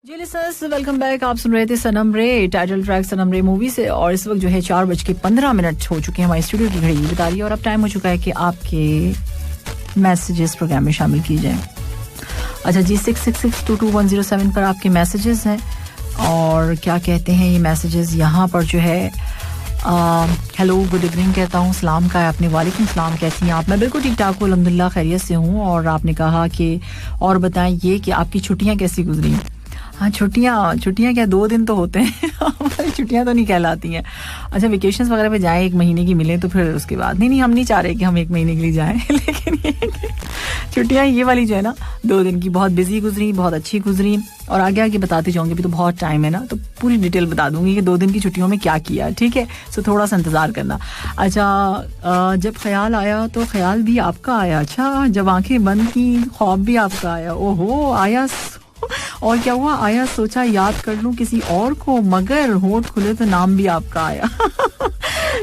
जी listeners, welcome back. आप सुन रहे थे सनम रे, टाइटल ट्रैक सनम रे मूवी से। और इस वक्त जो है 4:15 हो चुके हैं। हमारी स्टूडियो की घड़ी बता रही है और अब टाइम हो चुका है कि आपके मैसेजेस प्रोग्राम में शामिल किए जाएं। अच्छा जी, 66622107 पर आपके मैसेजेस हैं और क्या कहते हैं ये मैसेजेस यहाँ पर जो है हेलो गुड इवनिंग कहता हूँ, सलाम का है आपने, वालेकुम सलाम, कैसी हैं आप? मैं बिल्कुल ठीक ठाक हूँ, अल्हम्दुलिल्लाह खैरियत से हूँ। और आपने कहा कि और बताएं ये कि आपकी छुट्टियाँ कैसी गुजरी? हाँ, छुट्टियाँ क्या 2 दिन तो होते हैं हमारी छुट्टियाँ तो नहीं कहलाती हैं। अच्छा, वेकेशंस वगैरह पे जाएं 1 महीने की मिले तो फिर उसके बाद नहीं, हम नहीं चाह रहे कि हम 1 महीने के लिए जाएं लेकिन ये छुट्टियाँ ये वाली जो है ना 2 दिन की बहुत बिजी गुजरी, बहुत अच्छी गुजरी। और आगे आगे बताते जाऊंगी, अभी तो बहुत टाइम है ना, तो पूरी डिटेल बता दूंगी कि 2 दिन की छुट्टियों में क्या किया, ठीक है? सो थोड़ा सा इंतजार करना। अच्छा, जब ख्याल आया तो ख्याल भी आपका आया। अच्छा, जब आंखें बंद की ख्वाब भी आपका आया। ओहो, आया और क्या हुआ? आया सोचा याद कर लूं किसी और को, मगर होठ खुले तो नाम भी आपका आया।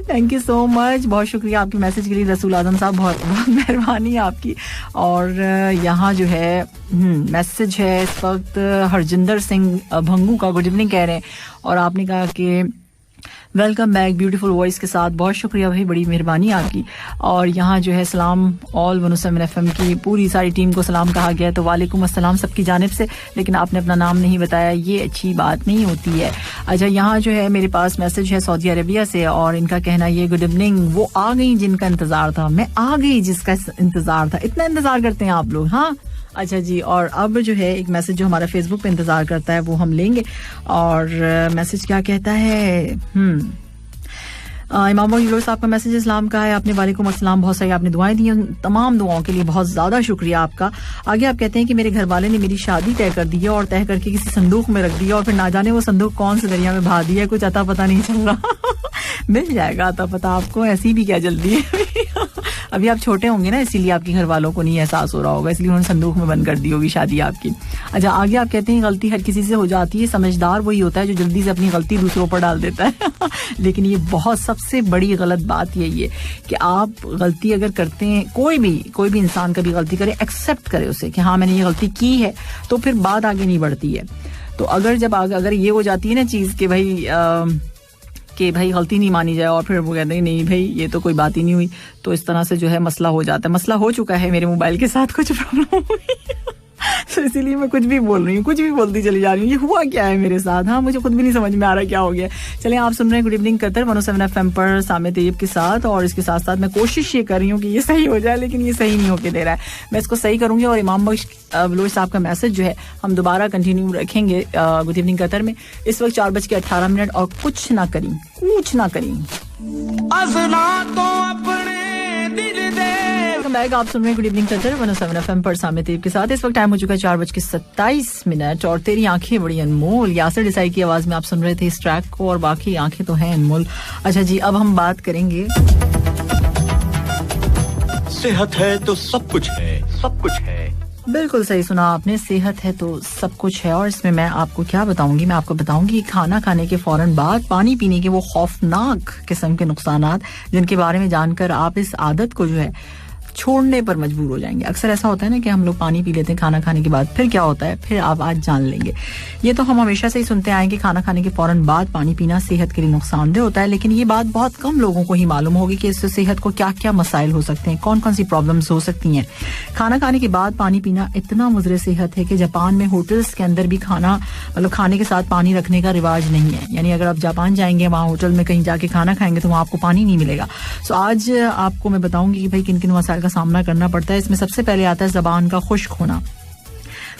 थैंक यू सो मच, बहुत शुक्रिया आपके मैसेज के लिए रसूल आजम साहब, बहुत बहुत मेहरबानी आपकी। और यहाँ जो है मैसेज है इस वक्त हरजिंदर सिंह भंगू का, गुड इवनिंग कह रहे हैं। और आपने कहा कि वेलकम बैक ब्यूटीफुल वॉइस के साथ, बहुत शुक्रिया भाई, बड़ी मेहरबानी आपकी। और यहाँ जो है सलाम ऑल 107 FM की पूरी सारी टीम को सलाम कहा गया, तो वालेकुम अस्सलाम सबकी जानिब से, लेकिन आपने अपना नाम नहीं बताया, ये अच्छी बात नहीं होती है। अच्छा, यहाँ जो है मेरे पास मैसेज है सऊदी अरेबिया से और इनका कहना ये, गुड इवनिंग, वो आ गई जिनका इंतजार था, मैं आ गई जिसका इंतजार था। इतना इंतजार करते हैं आप लोग? हाँ, अच्छा जी। और अब जो है एक मैसेज जो हमारा फेसबुक पे इंतजार करता है वो हम लेंगे। और मैसेज क्या कहता है? इमाम साहब का मैसेज इस्लाम का है, आपने वालेकुम अस्सलाम, बहुत सारी आपने दुआएं दी, तमाम दुआओं के लिए बहुत ज्यादा शुक्रिया आपका। आगे आप कहते हैं कि मेरे घर वाले ने मेरी शादी तय कर दी है और तय करके किसी संदूक में रख दिया और फिर ना जाने वो संदूक कौन से दरिया में बहा दिया है, कुछ अता पता नहीं चल रहा। मिल जाएगा अता पता आपको, ऐसी भी क्या जल्दी है। अभी आप छोटे होंगे ना, इसीलिए आपके घर वालों को नहीं एहसास हो रहा होगा, इसलिए उन्होंने संदूक में बंद कर दी होगी शादी आपकी। अच्छा, आगे आप कहते हैं गलती हर किसी से हो जाती है, समझदार वही होता है जो जल्दी से अपनी गलती दूसरों पर डाल देता है। लेकिन ये बहुत सबसे बड़ी गलत बात यही है कि आप गलती अगर करते हैं, कोई भी इंसान कभी गलती करे, एक्सेप्ट करे उसे कि हाँ मैंने ये गलती की है, तो फिर बात आगे नहीं बढ़ती है। तो अगर ये हो जाती है ना चीज कि भाई गलती नहीं मानी जाए और फिर वो कहते हैं नहीं भाई ये तो कोई बात ही नहीं हुई, तो इस तरह से जो है मसला हो जाता है। मसला हो चुका है, मेरे मोबाइल के साथ कुछ प्रॉब्लम हुई तो इसीलिए मैं कुछ भी बोल रही हूँ, कुछ भी बोलती चली जा रही हूँ। ये हुआ क्या है मेरे साथ? हाँ, मुझे खुद भी नहीं समझ में आ रहा क्या हो गया। चलें, आप सुन रहे हैं गुड इवनिंग कतर 107 FM पर सामे तैयब के साथ। और इसके साथ साथ मैं कोशिश ये कर रही हूँ कि ये सही हो जाए, लेकिन ये सही नहीं होके दे रहा है। मैं इसको सही करूंगी और इमाम बख्श बलोच साहब का मैसेज जो है हम दोबारा कंटिन्यू रखेंगे गुड इवनिंग कतर में। इस वक्त 4:18 और कुछ ना करी आप सुन रहे हैं गुड इवनिंग कतर 107 FM पर सामे तैयब के साथ। इस वक्त टाइम हो चुका है 4:27 और तेरी आंखें बड़ी अनमोल, यासिर डिसाई की आवाज में आप सुन रहे थे इस ट्रैक को, और बाकी आंखें तो हैं अनमोल। अच्छा जी, अब हम बात करेंगे, सेहत है तो सब कुछ है, सब कुछ है। बिल्कुल सही सुना आपने, सेहत है तो सब कुछ है। और इसमें मैं आपको क्या बताऊंगी, मैं आपको बताऊंगी खाना खाने के फौरन बाद पानी पीने के वो खौफनाक किस्म के नुकसानात, जिनके बारे में जानकर आप इस आदत को जो है छोड़ने पर मजबूर हो जाएंगे। अक्सर ऐसा होता है ना कि हम लोग पानी पी लेते हैं खाना खाने के बाद, फिर क्या होता है, फिर आप आज जान लेंगे। ये तो हम हमेशा से ही सुनते आए कि खाना खाने के फौरन बाद पानी पीना सेहत के लिए नुकसानदेह होता है, लेकिन ये बात बहुत कम लोगों को ही मालूम होगी कि इससे सेहत को क्या क्या मसाइल हो सकते हैं, कौन कौन सी प्रॉब्लम्स हो सकती हैं। खाना खाने के बाद पानी पीना इतना मुज़र सेहत है कि जापान में होटल्स के अंदर भी खाने के साथ पानी रखने का रिवाज नहीं है। यानी अगर आप जापान जाएंगे, वहाँ होटल में कहीं जाके खाना खाएंगे तो वहाँ आपको पानी नहीं मिलेगा। सो आज आपको मैं बताऊंगी कि भाई किन किन मसाइल का सामना करना पड़ता है। इसमें सबसे पहले आता है ज़बान का खुश्क होना।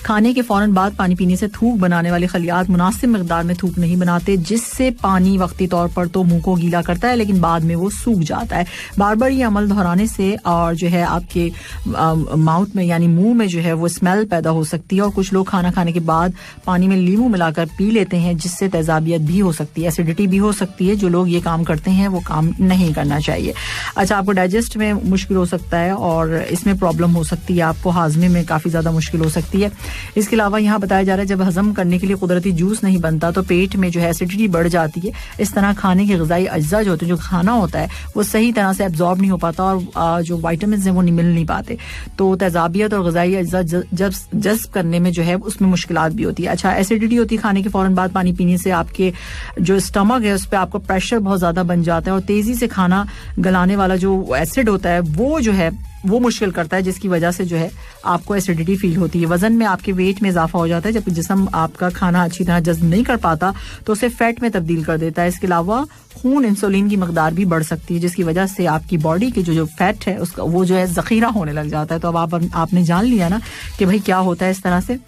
खाने के फौरन बाद पानी पीने से थूक बनाने वाले खलियात मुनासिब मिकदार में थूक नहीं बनाते, जिससे पानी वक्ती तौर पर तो मुंह को गीला करता है लेकिन बाद में वो सूख जाता है। बार बार ये अमल दोहराने से और जो है आपके माउथ में यानी मुंह में जो है वो स्मेल पैदा हो सकती है। और कुछ लोग खाना खाने के बाद पानी में नींबू मिलाकर पी लेते हैं, जिससे तेजाबियत भी हो सकती है, एसिडिटी भी हो सकती है। जो लोग ये काम करते हैं वो काम नहीं करना चाहिए। अच्छा, आपको डाइजेस्ट में मुश्किल हो सकता है और इसमें प्रॉब्लम हो सकती है, आपको हाजमे में काफ़ी ज़्यादा मुश्किल हो सकती है। इसके अलावा यहाँ बताया जा रहा है जब हजम करने के लिए कुदरती जूस नहीं बनता तो पेट में जो है एसिडिटी बढ़ जाती है। इस तरह खाने के ग़िज़ाई अज्जा जो होते हैं, जो खाना होता है वो सही तरह से एब्जॉर्ब नहीं हो पाता और जो विटामिन हैं वो मिल नहीं पाते, तो तेज़ाबियत और ग़िज़ाई अज्जा जज़्ब करने में जो है उसमें मुश्किलात भी होती है। अच्छा, एसिडिटी होती है खाने के फौरन बाद पानी पीने से, आपके जो स्टमक है उस पर आपको प्रेशर बहुत ज़्यादा बन जाता है और तेज़ी से खाना गलाने वाला जो एसिड होता है वो जो है वो मुश्किल करता है, जिसकी वजह से जो है आपको एसिडिटी फील होती है। वजन में आपके वेट में इजाफा हो जाता है जब जिस्म आपका खाना अच्छी तरह जज़्ब नहीं कर पाता तो उसे फैट में तब्दील कर देता है। इसके अलावा खून इंसुलिन की मकदार भी बढ़ सकती है, जिसकी वजह से आपकी बॉडी के जो फैट है उसका वो जो है ज़ख़ीरा होने लग जाता है। तो अब आपने जान लिया ना कि भाई क्या होता है इस तरह से।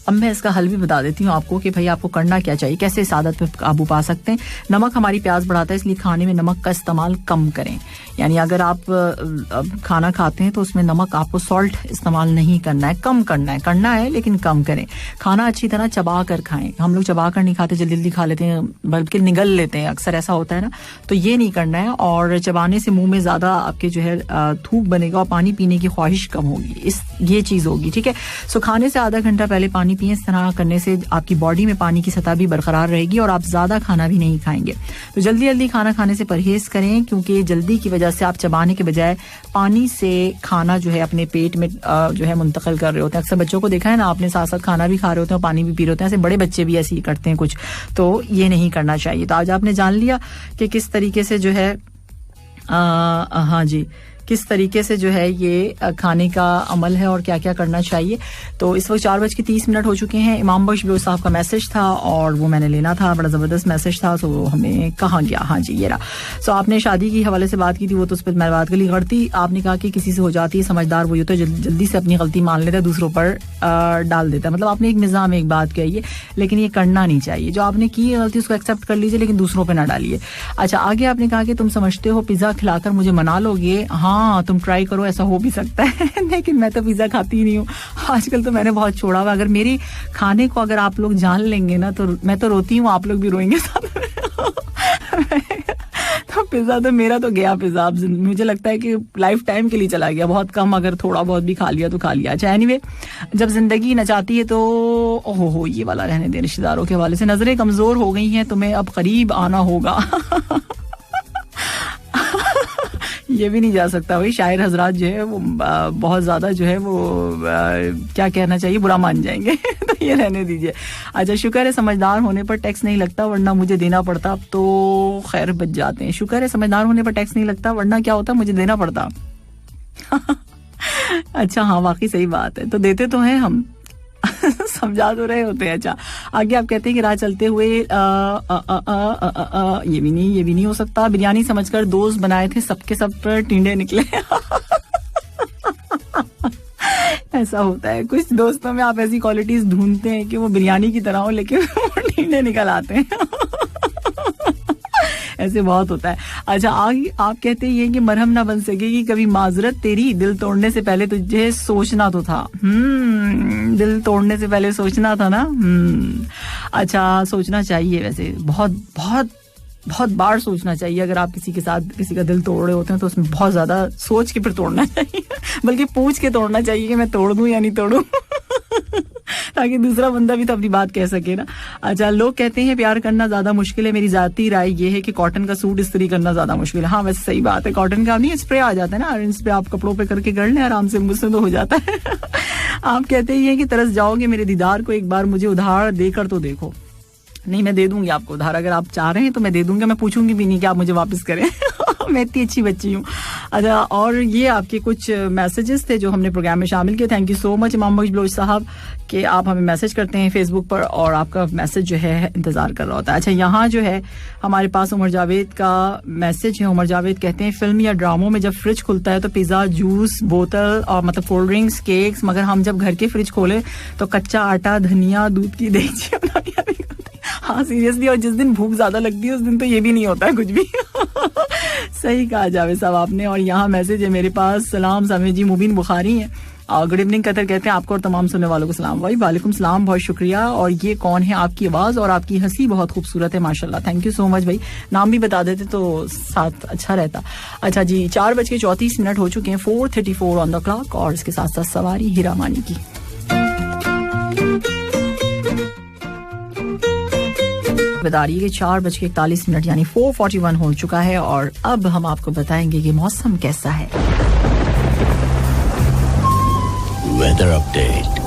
अब मैं इसका हल भी बता देती हूँ आपको कि भाई आपको करना क्या चाहिए, कैसे इस आदत पे काबू पा सकते हैं। नमक हमारी प्यास बढ़ाता है, इसलिए खाने में नमक का इस्तेमाल कम करें। यानी अगर आप खाना खाते हैं तो उसमें नमक आपको सॉल्ट इस्तेमाल नहीं करना है, कम करना है लेकिन कम करें। खाना अच्छी तरह चबा कर खाएं। हम लोग चबा कर नहीं खाते, जल्दी जल्दी खा लेते हैं बल्कि निगल लेते हैं, अक्सर ऐसा होता है ना, तो ये नहीं करना है। और चबाने से मुंह में ज़्यादा आपके जो है थूक बनेगा और पानी पीने की ख्वाहिश कम होगी, ये चीज़ होगी, ठीक है। सो खाने से आधा घंटा पहले पानी पिए। इस तरह करने से आपकी बॉडी में पानी की सतह भी बरकरार रहेगी और आप ज़्यादा खाना भी नहीं खाएंगे। तो जल्दी जल्दी खाना खाने से परहेज करें, क्योंकि जल्दी की वजह से आप चबाने के बजाय पानी से खाना जो है अपने पेट में जो है मुंतकिल कर रहे होते हैं। अक्सर बच्चों को देखा है ना आपने, साथ साथ खाना भी खा रहे होते हैं और पानी भी पी रहे होते हैं। ऐसे बड़े बच्चे भी ऐसे ही करते हैं कुछ, तो ये नहीं करना चाहिए। तो आज आपने जान लिया कि किस तरीके से जो है हाँ जी, किस तरीके से जो है ये खाने का अमल है और क्या क्या करना चाहिए। तो इस वक्त 4:30 हो चुके हैं। इमाम बख्श बिलोच साहब का मैसेज था और वो मैंने लेना था, बड़ा ज़बरदस्त मैसेज था, तो हमें कहाँ गया, हाँ जी ये रहा। सो आपने शादी की हवाले से बात की थी, वो तो उस पर मैं बात कर ली। गलती आपने कहा कि किसी से हो जाती है, समझदार वो तो जल्दी से अपनी गलती मान लेता है, दूसरों पर डाल देता है। मतलब आपने एक निज़ाम एक बात कही है, लेकिन ये करना नहीं चाहिए। जो आपने की है गलती उसको एक्सेप्ट कर लीजिए, लेकिन दूसरों पर ना डालिए। अच्छा, आगे आपने कहा कि तुम समझते हो पिज़्ज़ा खिलाकर मुझे मना लोगे। हाँ, तुम ट्राई करो, ऐसा हो भी सकता है लेकिन मैं तो पिज़्ज़ा खाती ही नहीं हूँ आजकल, तो मैंने बहुत छोड़ा हुआ। अगर मेरी खाने को अगर आप लोग जान लेंगे ना तो मैं तो रोती हूँ, आप लोग भी रोएंगे साथ में तो पिज़्ज़ा तो मेरा तो गया पिज़्ज़ा, अब मुझे लगता है कि लाइफ टाइम के लिए चला गया, बहुत कम, अगर थोड़ा बहुत भी खा लिया तो खा लिया। अच्छा, एनीवे, जब जिंदगी नचाती है तो ओहो ये वाला रहने दें। रिश्तेदारों के हवाले से नजरें कमजोर हो गई हैं, तुम्हें अब करीब आना होगा ये भी नहीं जा सकता भाई, शायर हजरात जो है वो बहुत ज्यादा जो है वो क्या कहना चाहिए, बुरा मान जाएंगे तो ये रहने दीजिए। अच्छा, शुक्र है समझदार होने पर टैक्स नहीं लगता, वरना मुझे देना पड़ता। अब तो खैर बच जाते हैं। शुक्र है समझदार होने पर टैक्स नहीं लगता, वरना क्या होता, मुझे देना पड़ता अच्छा हाँ, वाकई सही बात है, तो देते तो हैं हम समझा तो रहे होते हैं। अच्छा, आगे आप कहते हैं कि राह चलते हुए ये भी नहीं हो सकता। बिरयानी समझकर दोस्त बनाए थे, सबके सब पर टिंडे निकले ऐसा होता है, कुछ दोस्तों में आप ऐसी क्वालिटीज ढूंढते हैं कि वो बिरयानी की तरह हो, लेकिन वो टिंडे निकल आते हैं ऐसे बहुत होता है। अच्छा, आगे आप कहते हैं कि मरहम ना बन सकेगी कभी माजरत तेरी, दिल तोड़ने से पहले तुझे सोचना तो था। दिल तोड़ने से पहले सोचना था ना। अच्छा, सोचना चाहिए, वैसे बहुत बहुत बहुत बार सोचना चाहिए। अगर आप किसी के साथ किसी का दिल तोड़ रहे होते हैं तो उसमें बहुत ज्यादा सोच के फिर तोड़ना चाहिए बल्कि पूछ के तोड़ना चाहिए कि मैं तोड़ दूं या नहीं तोड़ूं ताकि दूसरा बंदा भी तो अपनी बात कह सके ना। अच्छा, लोग कहते हैं प्यार करना ज्यादा मुश्किल है, मेरी जाती राय ये है कि कॉटन का सूट इस्त्री करना ज्यादा मुश्किल है। हाँ, वैसे सही बात है, कॉटन का नहीं स्प्रे आ जाता है ना, इस पे आप कपड़ों पे करके कर लें आराम से, मुझसे तो हो जाता है आप कहते हैं कि तरस जाओगे मेरे दीदार को, एक बार मुझे उधार देकर तो देखो। नहीं, मैं दे दूंगी आपको उधार, अगर आप चाह रहे हैं तो मैं दे दूंगी, मैं पूछूंगी भी नहीं कि आप मुझे वापस करें मैं इतनी अच्छी बच्ची हूँ। अच्छा, और ये आपके कुछ मैसेजेस थे जो हमने प्रोग्राम में शामिल किए। थैंक यू सो मच इमाम बख्श बिलोच साहब कि आप हमें मैसेज करते हैं फेसबुक पर और आपका मैसेज जो है इंतजार कर रहा होता है। अच्छा, यहाँ जो है हमारे पास उमर जावेद का मैसेज है। उमर जावेद कहते हैं फिल्म या ड्रामों में जब फ्रिज खुलता है तो पिज्जा, जूस, बोतल और मतलब कोल्ड ड्रिंक्स, केक्स, मगर हम जब घर के फ्रिज खोले तो कच्चा आटा, धनिया, दूध की देगचियां हाँ सीरियसली, और जिस दिन भूख ज्यादा लगती है उस दिन तो ये भी नहीं होता है कुछ भी सही कहा जावेद साहब आपने। और यहाँ मैसेज है मेरे पास, सलाम सामी जी, मुबीन बुखारी है, गुड इवनिंग कतर कहते हैं आपको और तमाम सुनने वालों को सलाम। भाई वालेकुम सलाम, बहुत शुक्रिया। और ये कौन है, आपकी आवाज और आपकी हंसी बहुत खूबसूरत है माशाल्लाह, थैंक यू सो मच भाई, नाम भी बता देते तो साथ अच्छा रहता। अच्छा जी, 4:34 हो चुके हैं, 4:34 ऑन द क्लॉक, और इसके साथ साथ सवारी हीरा मानी की। बता रही है कि 4:41 यानी 4:41 हो चुका है और अब हम आपको बताएंगे कि मौसम कैसा है। Weather update.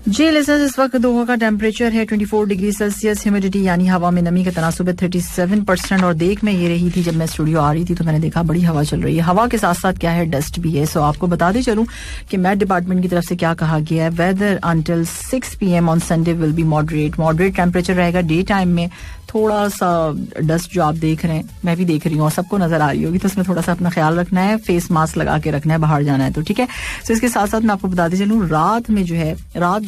जी लिसनर्स, इस वक्त दोहा का टेम्परेचर है 24 डिग्री सेल्सियस, ह्यूमिडिटी यानी हवा में नमी का तनासुब है 37%। और देख मैं ये रही थी जब मैं स्टूडियो आ रही थी तो मैंने देखा बड़ी हवा चल रही है। हवा के साथ साथ क्या है, डस्ट भी है। सो आपको बताते चलूं कि मैट डिपार्टमेंट की तरफ से क्या कहा गया है। Weather until 6 PM on Sunday will be moderate temperature रहेगा। डे टाइम में थोड़ा सा डस्ट जो आप देख रहे हैं, मैं भी देख रही हूँ और सबको नजर आ रही होगी, तो उसमें थोड़ा सा अपना ख्याल रखना है, फेस मास्क लगा के रखना है, बाहर जाना है तो ठीक है। तो इसके साथ साथ मैं आपको बताते चलूँ रात जो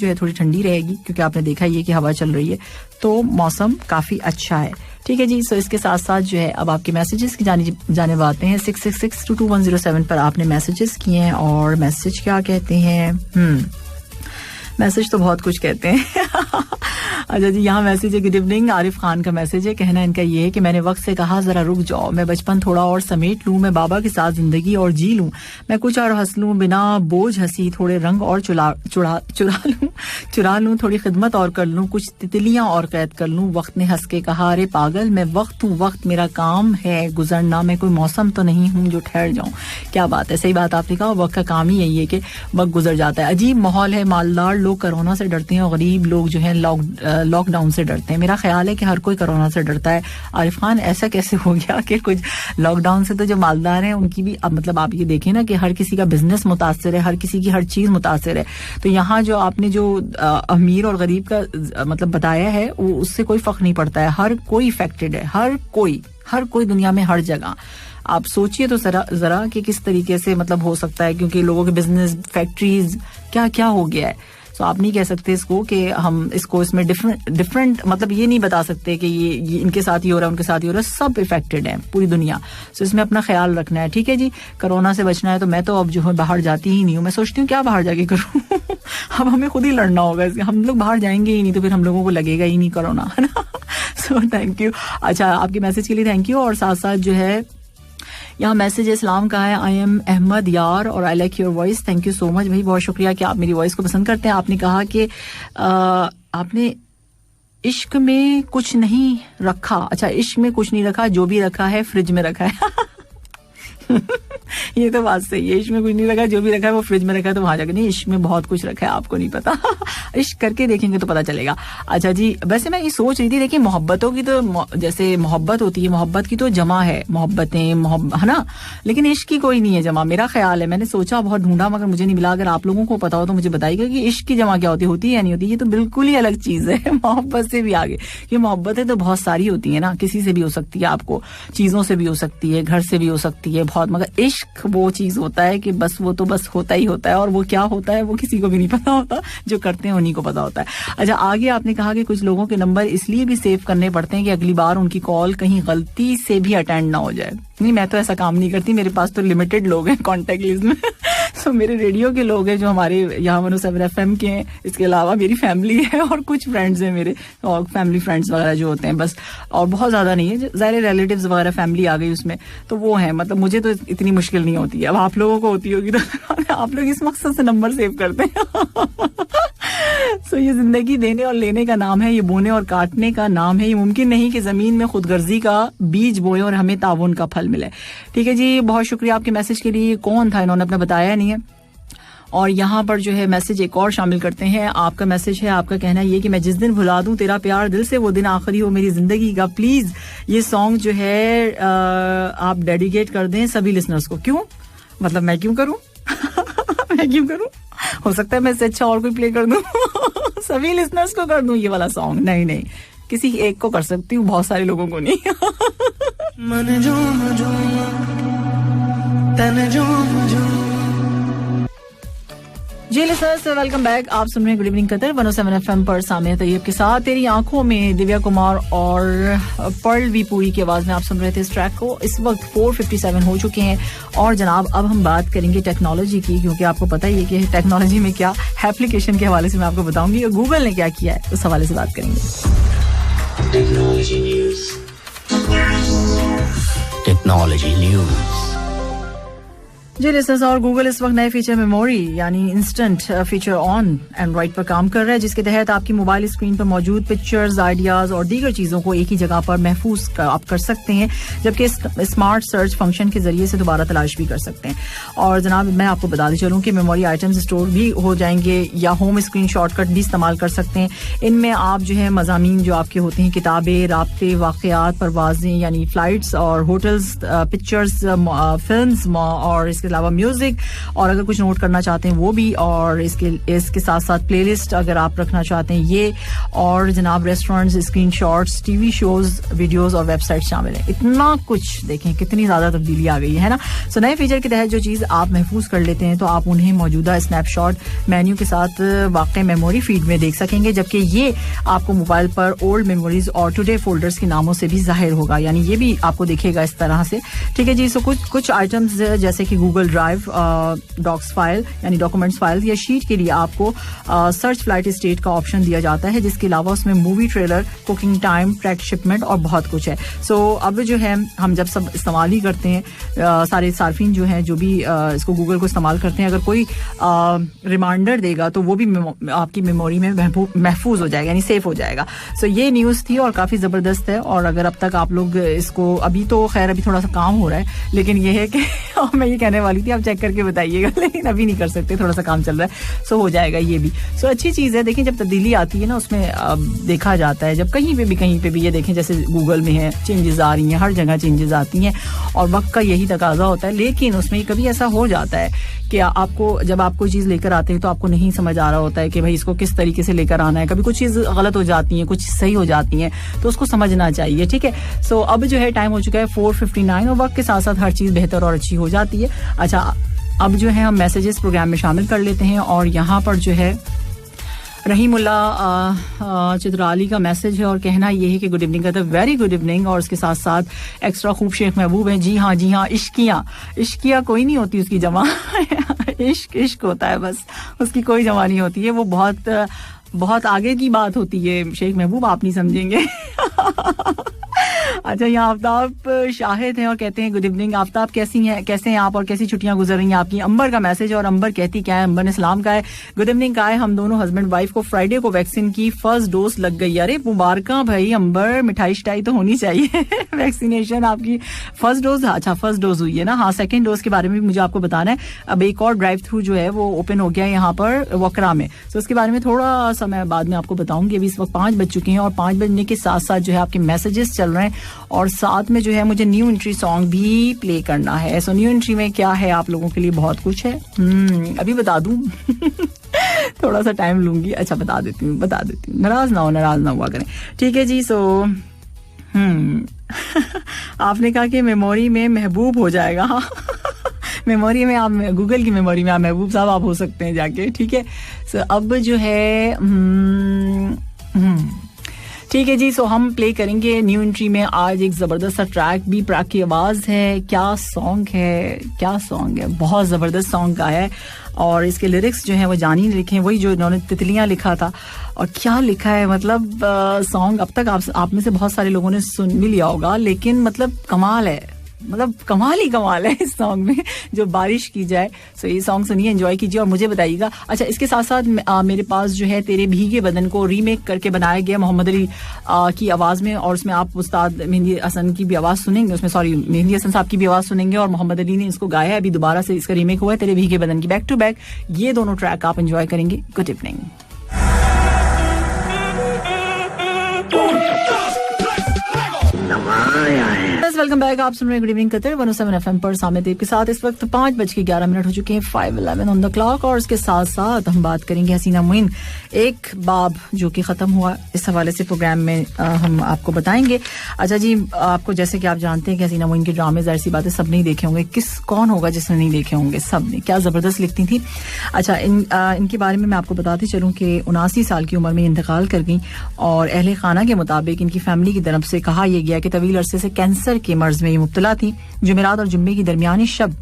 है थोड़ी ठंडी रहेगी क्योंकि आपने देखा ये कि हवा चल रही है, तो मौसम काफी अच्छा है। ठीक है जी। सो इसके साथ साथ जो है अब आपके मैसेजेस की जाने बातें हैं। 666-22107 पर आपने मैसेजेस किए हैं और मैसेज क्या कहते हैं। मैसेज तो बहुत कुछ कहते हैं। अच्छा जी, यहाँ मैसेज है, गुड इवनिंग, आरिफ खान का मैसेज है। कहना इनका ये है कि मैंने वक्त से कहा जरा रुक जाओ, मैं बचपन थोड़ा और समेट लूं, मैं बाबा के साथ जिंदगी और जी लूं, मैं कुछ और हंस लूं, बिना बोझ हंसी थोड़े रंग और चुरा लूं, थोड़ी खिदमत और कर लूं, कुछ तितलियां और कैद कर लूं। वक्त ने हंस के कहा अरे पागल, मैं वक्त हूँ, वक्त मेरा काम है गुजरना, मैं कोई मौसम तो नहीं हूँ जो ठहर जाऊं। क्या बात है, सही बात आपने कहा। वक्त का काम ही यही है कि वक्त गुजर जाता है। अजीब माहौल है, मालदार लोग कोरोना से डरते हैं और गरीब लोग जो है लॉकडाउन से डरते हैं। मेरा ख्याल है कि हर कोई कोरोना से डरता है। आरिफ खान, ऐसा कैसे हो गया कि कुछ लॉकडाउन से, तो जो मालदार हैं उनकी भी, अब मतलब आप ये देखें ना कि हर किसी का बिजनेस मुतासिर है, हर किसी की हर चीज मुतासिर है। तो यहाँ जो आपने जो अमीर और गरीब का मतलब बताया है, वो उससे कोई फर्क नहीं पड़ता है। हर कोई इफेक्टेड है, हर कोई दुनिया में हर जगह। आप सोचिए तो जरा कि किस तरीके से मतलब हो सकता है, क्योंकि लोगों के बिजनेस, फैक्ट्रीज, क्या क्या हो गया है। तो आप नहीं कह सकते इसको कि हम इसको इसमें डिफरेंट मतलब ये नहीं बता सकते कि ये इनके साथ ही हो रहा है, उनके साथ ही हो रहा है। सब इफेक्टेड है, पूरी दुनिया। तो इसमें अपना ख्याल रखना है, ठीक है जी। कोरोना से बचना है तो मैं तो अब जो है बाहर जाती ही नहीं हूँ। मैं सोचती हूँ क्या बाहर जाके करूँ। अब हमें खुद ही लड़ना होगा, हम लोग बाहर जाएंगे ही नहीं तो फिर हम लोगों को लगेगा ही नहीं कोरोना, है ना। So thank you. अच्छा, आपके मैसेज के लिए थैंक यू। और साथ साथ जो है यहाँ मैसेज इस्लाम का है, आई एम अहमद यार और I like your voice. Thank you so much भाई, बहुत शुक्रिया कि आप मेरी वॉइस को पसंद करते हैं। आपने कहा कि आपने इश्क में कुछ नहीं रखा। अच्छा, इश्क में कुछ नहीं रखा, जो भी रखा है फ्रिज में रखा है। ये तो बात सही है, इश्क में कुछ नहीं रखा, जो भी रखा है वो फ्रिज में रखा है, तो वहां जाकर नहीं, इश्क में बहुत कुछ रखा है, आपको नहीं पता। इश्क करके देखेंगे तो पता चलेगा। अच्छा जी, वैसे मैं ये सोच रही थी, देखिए मोहब्बतों की तो जैसे मोहब्बत होती है, मोहब्बत की तो जमा है, मोहब्बतें है ना, लेकिन इश्क की कोई नहीं है जमा, मेरा ख्याल है। मैंने सोचा, बहुत ढूंढा, मगर मुझे नहीं मिला। अगर आप लोगों को पता हो तो मुझे बताइएगा कि इश्क की जमा क्या होती है या नहीं होती। ये तो बिल्कुल ही अलग चीज है, मोहब्बत से भी आगे। ये मोहब्बतें तो बहुत सारी होती है ना, किसी से भी हो सकती है, आपको चीजों से भी हो सकती है, घर से भी हो सकती है, बहुत। मगर इश्क वो चीज होता है कि बस वो तो बस होता ही होता है, और वो क्या होता है वो किसी को भी नहीं पता होता, जो करते हैं उन्हीं को पता होता है। अच्छा, आगे आपने कहा कि कुछ लोगों के नंबर इसलिए भी सेव करने पड़ते हैं कि अगली बार उनकी कॉल कहीं गलती से भी अटेंड ना हो जाए। नहीं, मैं तो ऐसा काम नहीं करती, मेरे पास तो लिमिटेड लोग हैं कॉन्टेक्ट लिस्ट में। तो मेरे रेडियो के लोग हैं जो हमारे यहाँ 107 FM के हैं, इसके अलावा मेरी फैमिली है और कुछ फ्रेंड्स हैं मेरे, और फैमिली फ्रेंड्स वगैरह जो होते हैं बस, और बहुत ज्यादा नहीं है, ज़ाहिर रिलेटिव्स वगैरह फैमिली आ गई उसमें, तो वो है। मतलब मुझे तो इतनी मुश्किल नहीं होती है, अब आप लोगों को होती होगी तो आप लोग इस मकसद से नंबर सेव करते हैं। सो ये जिंदगी देने और लेने का नाम है, ये बोने और काटने का नाम है। ये मुमकिन नहीं कि जमीन में खुदगर्जी का बीज बोए और हमें ताउन का फल मिले। ठीक है जी, बहुत शुक्रिया आपके मैसेज के लिए। कौन था, इन्होंने अपना बताया नहीं है। और यहाँ पर जो है मैसेज एक और शामिल करते हैं। आपका मैसेज है, आपका कहना ये कि मैं जिस दिन भुला दूं तेरा प्यार दिल से, वो दिन आखिरी हो मेरी जिंदगी का। प्लीज ये सॉन्ग जो है आप डेडिकेट कर दें सभी लिसनर्स को। क्यों, मतलब मैं क्यों करूं? मैं क्यों करूं? हो सकता है मैं इससे अच्छा और कोई प्ले कर दूं। सभी लिसनर्स को कर दूं ये वाला सॉन्ग? नहीं, किसी एक को कर सकती हूँ, बहुत सारे लोगों को नहीं। जी लिसनर्स, वेलकम बैक। आप सुन रहे हैं गुड इवनिंग कतर 107 FM पर सामने तैयब के साथ। तेरी आंखों में दिव्या कुमार और पर्ल वी पूरी की आवाज में आप सुन रहे थे इस ट्रैक को। इस वक्त 4:57 हो चुके हैं और जनाब अब हम बात करेंगे टेक्नोलॉजी की, क्योंकि आपको पता ही है कि टेक्नोलॉजी में क्या एप्लीकेशन के हवाले से मैं आपको बताऊंगी और गूगल ने क्या किया है उस हवाले से बात करेंगे। Technology news. जी लिसनर्स, और गूगल इस वक्त नए फीचर मेमोरी यानी इंस्टेंट फीचर ऑन एंड्रॉइड पर काम कर रहा है, जिसके तहत आपकी मोबाइल स्क्रीन पर मौजूद पिक्चर्स, आइडियाज और दीगर चीजों को एक ही जगह पर महफूज आप कर सकते हैं, जबकि स्मार्ट सर्च फंक्शन के जरिए से दोबारा तलाश भी कर सकते हैं। और जनाब मैं आपको बताते चलूं कि मेमोरी आइटम्स स्टोर भी हो जाएंगे या होम स्क्रीन शॉर्टकट भी इस्तेमाल कर सकते हैं। इनमें आप जो है मज़ामीन जो आपके होते हैं, किताबें, राब्ते, वाक़यात, परवाजें यानी फ्लाइट्स और होटल्स, पिक्चर्स, फिल्म्स और इसके अलावा म्यूजिक, और अगर कुछ नोट करना चाहते हैं वो भी, और इसके साथ साथ प्लेलिस्ट अगर आप रखना चाहते हैं ये, और जनाब restaurants, screenshots, TV shows, videos और वेबसाइट शामिल है। इतना कुछ देखें कितनी ज्यादा तब्दीली आ गई है ना। सो नए फीचर के तहत जो चीज आप महफूज कर लेते हैं तो आप उन्हें मौजूदा स्नैपशॉट मेन्यू के साथ वाक़ई मेमोरी फीड में देख सकेंगे, जबकि ये आपको मोबाइल पर ओल्ड मेमोरीज और टुडे फोल्डर्स के नामों से भी जाहिर होगा, यानी ये भी आपको दिखेगा इस तरह से। ठीक है जी। सो कुछ आइटम्स जैसे कि गूगल ड्राइव, डॉक्स फाइल यानी डॉक्यूमेंट्स फाइल या शीट के लिए आपको सर्च फ्लाइट स्टेट का ऑप्शन दिया जाता है, जिसके अलावा उसमें movie trailer, cooking time, track shipment और बहुत कुछ है। सो अब जो है हम जब सब इस्तेमाल ही करते हैं, सारे सार्फिन जो हैं जो भी इसको गूगल को इस्तेमाल करते हैं, अगर कोई रिमाइंडर देगा तो वो भी आपकी मेमोरी में महफूज हो जाएगा यानी सेफ हो जाएगा। सो ये न्यूज़ थी और काफ़ी ज़बरदस्त है। और अगर अब तक आप लोग इसको अभी तो खैर अभी थोड़ा सा काम हो रहा है, लेकिन ये है कि मैं ये कहने वाली थी आप चेक करके बताइएगा, लेकिन अभी नहीं कर सकते, थोड़ा सा काम चल रहा है। सो हो जाएगा ये भी। सो अच्छी चीज़ है। देखिए जब तब्दीली आती है ना उसमें देखा जाता है, जब कहीं पे भी ये देखें जैसे गूगल में है चेंजेस आ रही हैं, हर जगह चेंजेस आती हैं और वक्त का यही तकाजा होता है। लेकिन उसमें कभी ऐसा हो जाता है कि आपको जब आप कोई चीज़ लेकर आते हैं तो आपको नहीं समझ आ रहा होता है कि भाई इसको किस तरीके से लेकर आना है। कभी कुछ चीज़ गलत हो जाती है, कुछ सही हो जाती हैं, तो उसको समझना चाहिए। ठीक है। सो अब जो है टाइम हो चुका है 4:59 और वक्त के साथ साथ हर चीज़ बेहतर और अच्छी हो जाती है। अच्छा अब जो है हम मैसेजेस प्रोग्राम में शामिल कर लेते हैं और यहाँ पर जो है रहीमुल्ला चित्राली का मैसेज है और कहना ये है कि गुड इवनिंग कहते हैं, वेरी गुड इवनिंग। और उसके साथ साथ एक्स्ट्रा खूब शेख महबूब है। जी हाँ इश्किया कोई नहीं होती उसकी जमा इश्क होता है बस, उसकी कोई जमा नहीं होती है, वो बहुत आगे की बात होती है शेख महबूब, आप नहीं समझेंगे अच्छा यहाँ आफ्ताब शाहिद हैं और कहते हैं गुड इवनिंग आफ्ताब, कैसे हैं आप और कैसी छुट्टियां गुजर रही हैं आपकी। अंबर का मैसेज, और अंबर कहती क्या है, अंबर ने सलाम का है, गुड इवनिंग का है, हम दोनों हस्बैंड वाइफ को फ्राइडे को वैक्सीन की फर्स्ट डोज लग गई। अरे मुबारक भाई अंबर, मिठाई शिठाई तो होनी चाहिए वैक्सीनेशन आपकी फर्स्ट डोज। अच्छा फर्स्ट डोज हुई है ना। हाँ सेकेंड डोज के बारे में भी मुझे आपको बताना है। अब एक और ड्राइव थ्रू जो है वो ओपन हो गया है यहाँ पर वकरा में, तो उसके बारे में थोड़ा समय बाद में आपको बताऊंगी। अभी इस वक्त 5 बज चुके हैं और 5 बजने के साथ साथ जो है आपके मैसेजेस चल रहे हैं और साथ में जो है मुझे न्यू एंट्री सॉन्ग भी प्ले करना है। सो न्यू एंट्री में क्या है आप लोगों के लिए बहुत कुछ है, अभी बता दूं थोड़ा सा टाइम लूंगी। अच्छा बता देती हूँ, नाराज ना हुआ करें। ठीक है जी। सो आपने कहा कि मेमोरी में महबूब हो जाएगा मेमोरी में आप, गूगल की मेमोरी में आप महबूब साहब आप हो सकते हैं जाके। ठीक है। सो अब जो है ठीक है जी। सो हम प्ले करेंगे न्यू एंट्री में आज एक जबरदस्त सा ट्रैक, बी प्राक की आवाज है। क्या सॉन्ग है, बहुत जबरदस्त सॉन्ग का है और इसके लिरिक्स जो हैं वो जानी लिखे हैं, वही जो इन्होंने तितलियां लिखा था। और क्या लिखा है मतलब सॉन्ग अब तक आप में से बहुत सारे लोगों ने सुन भी लिया होगा, लेकिन मतलब कमाल है, मतलब कमाल है इस सॉन्ग में, जो बारिश की जाए। सो ये सॉन्ग सुनिए, एंजॉय कीजिए और मुझे बताइएगा। अच्छा इसके साथ साथ मेरे पास जो है तेरे भीगे बदन को रीमेक करके बनाया गया मोहम्मद अली की आवाज में, और उसमें आप उस्ताद मेहंदी हसन की भी आवाज सुनेंगे, उसमें सॉरी मेहंदी हसन साहब की भी आवाज सुनेंगे और मोहम्मद अली ने इसको गाया है, अभी दोबारा से इसका रीमेक हुआ है तेरे भीगे बदन की, बैक टू बैक ये दोनों ट्रैक आप एंजॉय करेंगे। Good evening. वेलकम बैक, आप सुन रहे हैं गुड इवनिंग कतर 107 एफएम पर सामने देव के साथ। इस वक्त 5:11 हो चुके हैं, 5:11 ऑन द क्लॉक। और इसके साथ साथ हम बात करेंगे हसीना मुइन, एक बाब जो कि खत्म हुआ, इस हवाले से प्रोग्राम में हम आपको बताएंगे। अच्छा जी, आपको जैसे कि आप जानते हैं कि हसीना मुइन के ड्रामे जाहिर सी बातें सब नहीं देखे होंगे, कौन होगा जिसने नहीं देखे होंगे, सब ने, क्या जबरदस्त लिखती थी। अच्छा इनके बारे में मैं आपको बताती चलूं कि 79 साल की उम्र में इंतकाल कर गई और अहले खाना के मुताबिक इनकी फैमिली की तरफ से कहा यह गया कि तवील अरसे से कैंसर के मर्ज में ये मुब्तला थी। जुमेरात और जुम्मे की दरमियानी शब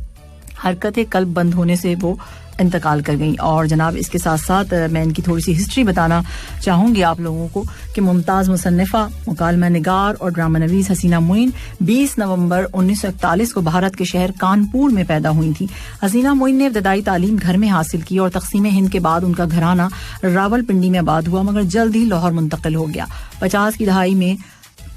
हरकत कल्ब बंद होने से वो इंतकाल कर गई। और जनाब इसके साथ साथ मैं इनकी थोड़ी सी हिस्ट्री बताना चाहूँगी आप लोगों को कि मुमताज़ मुसन्निफ़ा, मुकालमा निगार और ड्रामा नवीस हसीना मोइन 20 नवंबर 1941 को भारत के शहर कानपुर में पैदा हुई थी। हसीना मोइन ने इब्तदाई तालीम घर में हासिल की और तक़सीम हिंद के बाद उनका घराना रावलपिंडी में आबाद हुआ, मगर जल्द ही लाहौर मुंतकिल हो गया। 50 की दहाई में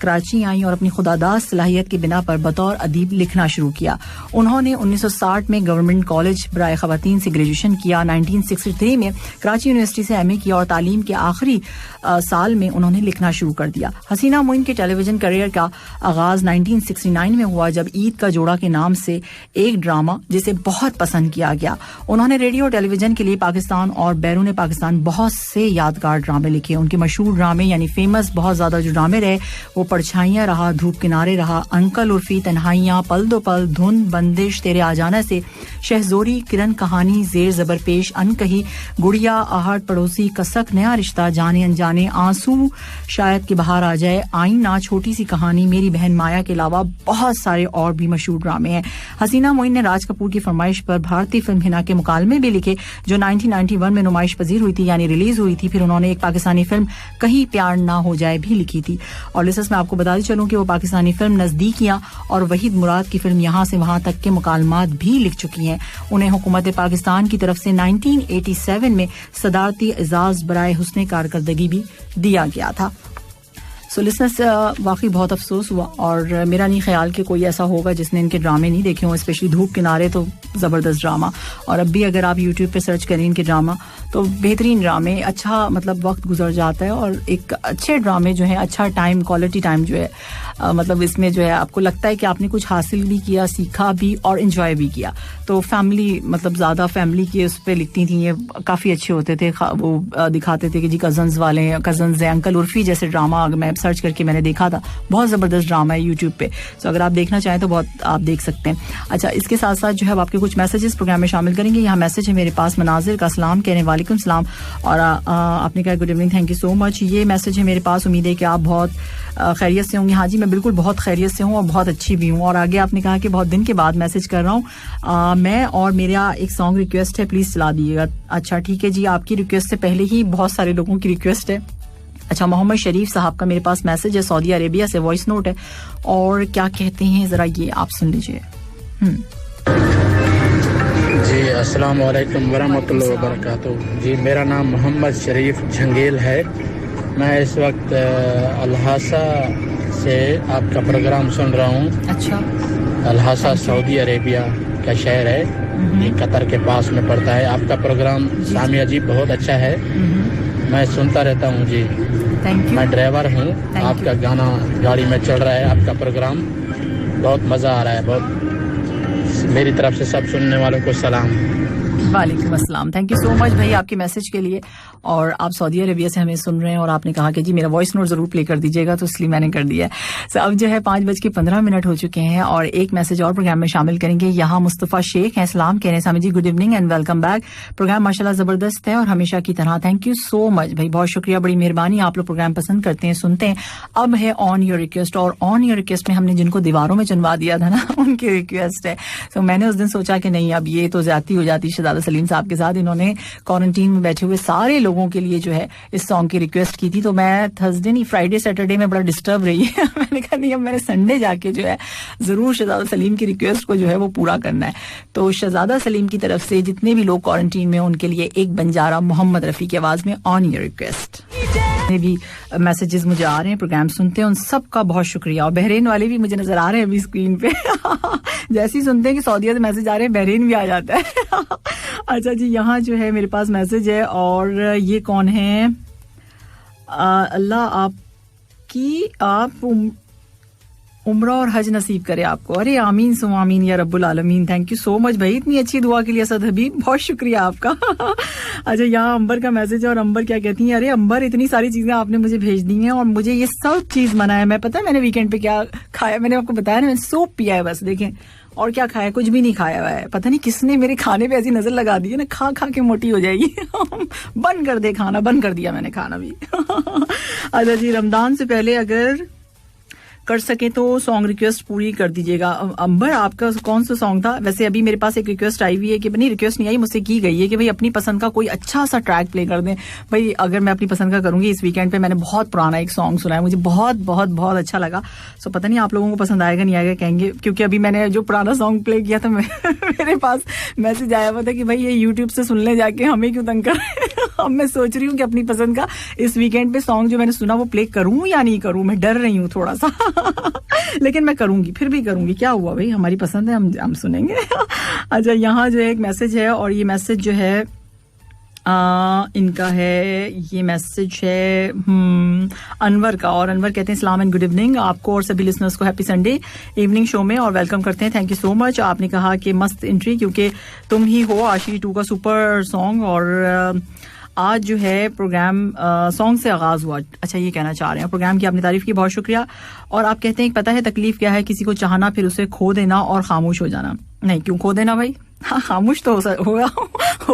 कराची आई और अपनी खुदादार सलाहियत की बिना पर बतौर अदीब लिखना शुरू किया। उन्होंने 1960 में गवर्नमेंट कॉलेज बराए खवातीन से ग्रेजुएशन किया। 1963 में कराची यूनिवर्सिटी से एमए किया और तालीम के आखिरी साल में उन्होंने लिखना शुरू कर दिया। हसीना मोइन के टेलीविजन करियर का आगाज 1969 में हुआ जब ईद का जोड़ा के नाम से एक ड्रामा जिसे बहुत पसंद किया गया। उन्होंने रेडियो और टेलीविजन के लिए पाकिस्तान और बैरून पाकिस्तान बहुत से यादगार ड्रामे लिखे। उनके मशहूर ड्रामे यानी फेमस बहुत ज्यादा जो ड्रामे रहे वो परछाइयां रहा, धूप किनारे रहा, अंकल उर्फी, तन्हाइयां, पल दो पल, धुन, बंदिश, तेरे आ जाना से, शहजोरी, किरण कहानी, जेर जबर पेश, अनकही, गुड़िया, आहट, पड़ोसी, कसक, नया रिश्ता, जाने अनजाने, आंसू, शायद कि बाहर आ जाए, आईना, छोटी सी कहानी, मेरी बहन माया के अलावा बहुत सारे और भी मशहूर ड्रामे हैं। हसीना मोइन ने राज कपूर की फरमाइश पर भारतीय फिल्म हिना के मुकालमे भी लिखे जो 1991 में नुमाइश पजीर हुई थी यानी रिलीज हुई थी। फिर उन्होंने एक पाकिस्तानी फिल्म कहीं प्यार ना हो जाए भी लिखी थी। और लिसस में आपको बताती चलूं कि वो पाकिस्तानी फिल्म नजदीकियां और वहीद मुराद की फिल्म यहां से वहां तक के मुकालमात भी लिख चुकी हैं। उन्हें हुकूमत पाकिस्तान की तरफ से 1987 में सदारती एजाज बराए हुस्ने कारकर्दगी भी दिया गया था। सो लिसनर्स वाकई बहुत अफसोस हुआ और मेरा नहीं ख्याल कि कोई ऐसा होगा जिसने इनके ड्रामे नहीं देखे हों, स्पेशली धूप किनारे तो ज़बरदस्त ड्रामा। और अब भी अगर आप यूट्यूब पे सर्च करें इनके ड्रामा तो बेहतरीन ड्रामे, अच्छा मतलब वक्त गुजर जाता है और एक अच्छे ड्रामे जो है, अच्छा टाइम, क्वालिटी टाइम जो है मतलब इसमें जो है आपको लगता है कि आपने कुछ हासिल भी किया, सीखा भी और इंजॉय भी किया। तो फैमिली मतलब ज़्यादा फैमिली के उस पर लिखती थी, ये काफ़ी अच्छे होते थे। वो दिखाते थे कि जी कज़न्स वाले हैं, कज़न्स हैं, अंकल उर्फी जैसे ड्रामा मैं सर्च करके मैंने देखा था, बहुत ज़बरदस्त ड्रामा है यूट्यूब पे। तो अगर आप देखना चाहें तो बहुत आप देख सकते हैं। अच्छा, इसके साथ साथ जो है आपके कुछ मैसेजेस प्रोग्राम में शामिल करेंगे। यहाँ मैसेज है मेरे पास मनाजिर का, सलाम कहने वालेकुम सलाम, और आपने कहा good evening, thank you so much. ये मैसेज है मेरे पास, उम्मीद है कि आप बहुत खैरियत से होंगे। हाँ जी, मैं बिल्कुल बहुत खैरियत से हूँ और बहुत अच्छी भी हूँ। और आगे आपने कहा कि बहुत दिन के बाद मैसेज कर रहा हूँ मैं, और मेरा एक सॉन्ग रिक्वेस्ट है, प्लीज चला दीजिएगा। अच्छा ठीक है जी, आपकी रिक्वेस्ट से पहले ही बहुत सारे लोगों की रिक्वेस्ट है। अच्छा, मोहम्मद शरीफ साहब का मेरे पास मैसेज है, सऊदी अरेबिया से वॉइस नोट है, और क्या कहते हैं जरा ये आप सुन लीजिए। जी अस्सलाम वालेकुम वरहमतुल्लाहि वबरकातुहू। जी मेरा नाम मोहम्मद शरीफ झंगेल है। मैं इस वक्त अल-हासा से आपका प्रोग्राम सुन रहा हूँ। अच्छा, अल-हासा सऊदी अरेबिया का शहर है, ये कतर के पास में पड़ता है। आपका प्रोग्राम सामिया जी बहुत अच्छा है, मैं सुनता रहता हूँ जी। Thank you. मैं ड्राइवर हूँ, आपका गाना गाड़ी में चल रहा है, आपका प्रोग्राम बहुत मज़ा आ रहा है। बहुत मेरी तरफ से सब सुनने वालों को सलाम। वालेकुम अस्सलाम, थैंक यू सो मच भाई आपके मैसेज के लिए। और आप सऊदी अरेबिया से हमें सुन रहे हैं और आपने कहा कि जी मेरा वॉइस नोट जरूर प्ले कर दीजिएगा, तो इसलिए मैंने कर दिया है। सो अब जो है 5:15 हो चुके हैं और एक मैसेज और प्रोग्राम में शामिल करेंगे। यहाँ मुस्तफ़ा शेख हैं, सलाम कह रहे हैं Sami ji, good evening and welcome back. Program माशाल्लाह जबरदस्त है और हमेशा की तरह थैंक यू सो मच भाई, बहुत शुक्रिया, बड़ी मेहरबानी, आप लोग प्रोग्राम पसंद करते हैं, सुनते हैं। अब है ऑन योर रिक्वेस्ट, और ऑन योर रिक्वेस्ट में हमने जिनको दीवारों में चुनवा दिया था ना उनकी रिक्वेस्ट है। तो मैंने उस दिन सोचा कि नहीं, अब ये तो ज्यादती हो जाती शहजादा सलीम साहब के साथ। इन्होंने क्वारंटीन में बैठे हुए सारे लोगों के लिए जो है इस सॉन्ग की रिक्वेस्ट की थी, तो मैं थर्सडे नहीं फ्राइडे सैटरडे में बड़ा डिस्टर्ब रही है मैंने कहा नहीं, अब मैंने संडे जाके जो है जरूर शहजादा सलीम की रिक्वेस्ट को जो है वो पूरा करना है। तो शहजादा सलीम की तरफ से जितने भी लोग क्वारंटीन में उनके लिए एक बंजारा मोहम्मद रफी की आवाज में ऑन योर रिक्वेस्ट। भी मैसेजेस मुझे आ रहे हैं, प्रोग्राम सुनते हैं, उन सब का बहुत शुक्रिया। और बहरीन वाले भी मुझे नजर आ रहे हैं अभी स्क्रीन पे जैसे ही सुनते हैं कि सऊदीया से मैसेज आ रहे हैं, बहरीन भी आ जाता है अच्छा जी, यहाँ जो है मेरे पास मैसेज है, और ये कौन है? अल्लाह आपकी आप उम्रा और हज नसीब करे आपको। अरे आमीन सो आमीन या रब्बुल आलमीन, थैंक यू सो मच भाई, इतनी अच्छी दुआ के लिए असद हबीब, बहुत शुक्रिया आपका अच्छा, यहाँ अंबर का मैसेज है, और अंबर क्या कहती है? अरे अंबर, इतनी सारी चीजें आपने मुझे भेज दी हैं और मुझे ये सब चीज मना है। मैं पता है मैंने वीकेंड पे क्या खाया, मैंने आपको बताया ना, मैंने सूप पिया है बस, देखें, और क्या खाया? कुछ भी नहीं खाया हुआ है। पता नहीं किसने मेरे खाने पे ऐसी नजर लगा दी है ना, खा खा के मोटी हो जाएगी बंद कर दे खाना, बंद कर दिया मैंने खाना भी अच्छा जी, रमजान से पहले अगर कर सके तो सॉन्ग रिक्वेस्ट पूरी कर दीजिएगा। अंबर, आपका कौन सा सॉन्ग था? वैसे अभी मेरे पास एक रिक्वेस्ट आई हुई है कि नहीं, रिक्वेस्ट नहीं आई, मुझसे की गई है कि भाई अपनी पसंद का कोई अच्छा सा ट्रैक प्ले कर दें। भाई अगर मैं अपनी पसंद का करूंगी इस वीकेंड पे, मैंने बहुत पुराना एक सॉन्ग सुना है, मुझे बहुत बहुत बहुत अच्छा लगा। सो पता नहीं आप लोगों को पसंद आएगा नहीं आएगा, कहेंगे, क्योंकि अभी मैंने जो पुराना सॉन्ग प्ले किया था मेरे पास मैसेज आया हुआ था कि भाई ये यूट्यूब से सुन ले जाके, हमें क्यों तंग कर रहे हैं। अब मैं सोच रही हूँ कि अपनी पसंद का इस वीकेंड पे सॉन्ग जो मैंने सुना वो प्ले करूं या नहीं करूं। मैं डर रही हूँ थोड़ा सा लेकिन मैं करूंगी, फिर भी करूंगी। क्या हुआ भाई, हमारी पसंद है, हम सुनेंगे। अच्छा, यहाँ जो एक मैसेज है, और ये मैसेज जो है इनका है, ये मैसेज है अनवर का, और अनवर कहते हैं सलाम एंड गुड इवनिंग आपको और सभी लिसनर्स को, हैप्पी संडे इवनिंग शो में, और वेलकम करते हैं। Thank you so much. आपने कहा कि मस्त एंट्री, क्योंकि तुम ही हो आशिकी 2 का सुपर सॉन्ग, और आज जो है प्रोग्राम सॉन्ग से आगाज हुआ। अच्छा, ये कहना चाह रहे हैं प्रोग्राम की आपने तारीफ की, बहुत शुक्रिया। और आप कहते हैं पता है तकलीफ क्या है, किसी को चाहना फिर उसे खो देना और खामोश हो जाना। नहीं, क्यों खो देना भाई, हाँ, खामोश तो हो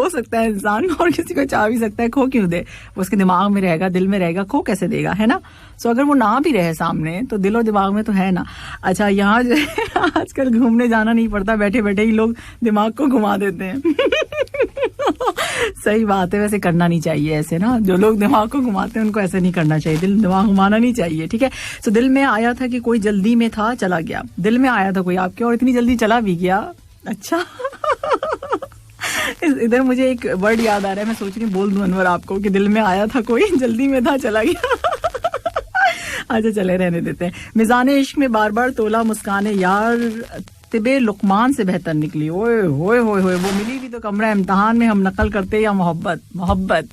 सकता है इंसान, और किसी को चाह भी सकता है, खो क्यों दे, वो उसके दिमाग में रहेगा, दिल में रहेगा, खो कैसे देगा, है ना। सो अगर वो ना भी रहे सामने तो दिल और दिमाग में तो है ना। अच्छा, यहाँ जो है आजकल घूमने जाना नहीं पड़ता, बैठे बैठे ही लोग दिमाग को घुमा देते हैं सही बात है, वैसे करना नहीं चाहिए ऐसे ना, जो लोग दिमाग को घुमाते हैं उनको ऐसे नहीं करना चाहिए, दिल दिमाग घुमाना नहीं चाहिए, ठीक है। सो दिल में आया था कि कोई जल्दी में था, चला गया। दिल में आया था कोई आपके और इतनी जल्दी चला भी गया। अच्छा इधर मुझे एक वर्ड याद आ रहा है, मैं सोच रही हूँ बोल दूं अनवर आपको कि दिल में आया था कोई, जल्दी में था, चला गया अच्छा चले, रहने देते हैं। मिजाने इश्क में बार बार तोला मुस्काने यार, तिबे लुकमान से बेहतर निकली। ओए होए होए होए, वो मिली भी तो कमरा इम्तिहान में, हम नकल करते या मोहब्बत मोहब्बत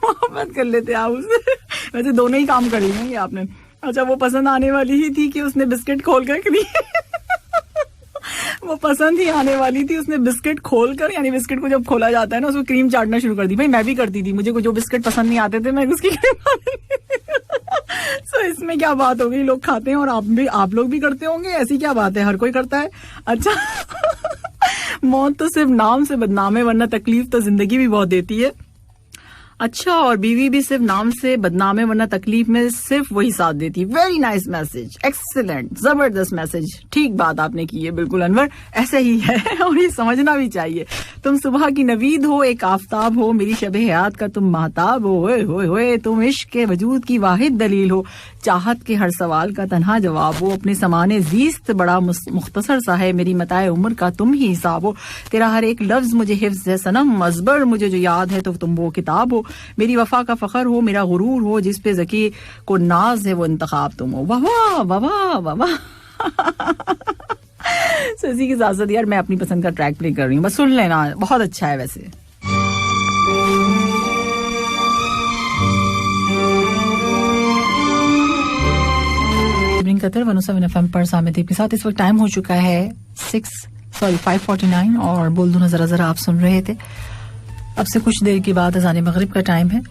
मोहब्बत कर लेते आप उससे। वैसे दोनों ही काम कर लेंगे आपने। अच्छा, वो पसंद आने वाली ही थी कि उसने बिस्किट खोल कर वो पसंद ही आने वाली थी, उसने बिस्किट खोलकर, यानी बिस्किट को जब खोला जाता है ना, उसको क्रीम चाटना शुरू कर दी। भाई मैं भी करती थी, मुझे जो बिस्किट पसंद नहीं आते थे मैं उसकी सो इसमें क्या बात हो गई, लोग खाते हैं और आप लोग भी करते होंगे, ऐसी क्या बात है, हर कोई करता है। अच्छा मौत तो सिर्फ नाम से बदनाम है, वरना तकलीफ तो जिंदगी भी बहुत देती है। अच्छा, और बीवी भी सिर्फ नाम से बदनाम है, वरना तकलीफ में सिर्फ वही साथ देती। वेरी नाइस मैसेज, एक्सीलेंट, जबरदस्त मैसेज, ठीक बात आपने की है, बिल्कुल अनवर, ऐसे ही है और ये समझना भी चाहिए। तुम सुबह की नवीद हो, एक आफताब हो, मेरी शबे हयात का तुम महताब हो, ओए होए होए, तुम इश्क के वजूद की वाहिद दलील हो, चाहत के हर सवाल का तन्हा जवाब हो, अपने समाने जीस्त बड़ा मुख्तसर सा है, मेरी मताए उम्र का तुम ही हिसाब हो, तेरा हर एक लफ्ज मुझे हिफ्ज है सनम, मजबर मुझे जो याद है तो तुम वो किताब हो, मेरी वफा का फखर हो, मेरा गुरूर हो, जिस पे ज़की को नाज है वो इंतखाब तुम हो। वाह वाह वाह वाह वाह इसी के साथ साथ यार मैं अपनी पसंद का ट्रैक प्ले कर रही हूँ, बस सुन लेना, बहुत अच्छा है वैसे। कतर 107 FM पर सामिदीप के साथ इस वक्त टाइम हो चुका है 5:49 और बोल दो ना जरा जरा आप सुन रहे थे। अब से कुछ देर के बाद अज़ान मगरिब का टाइम है।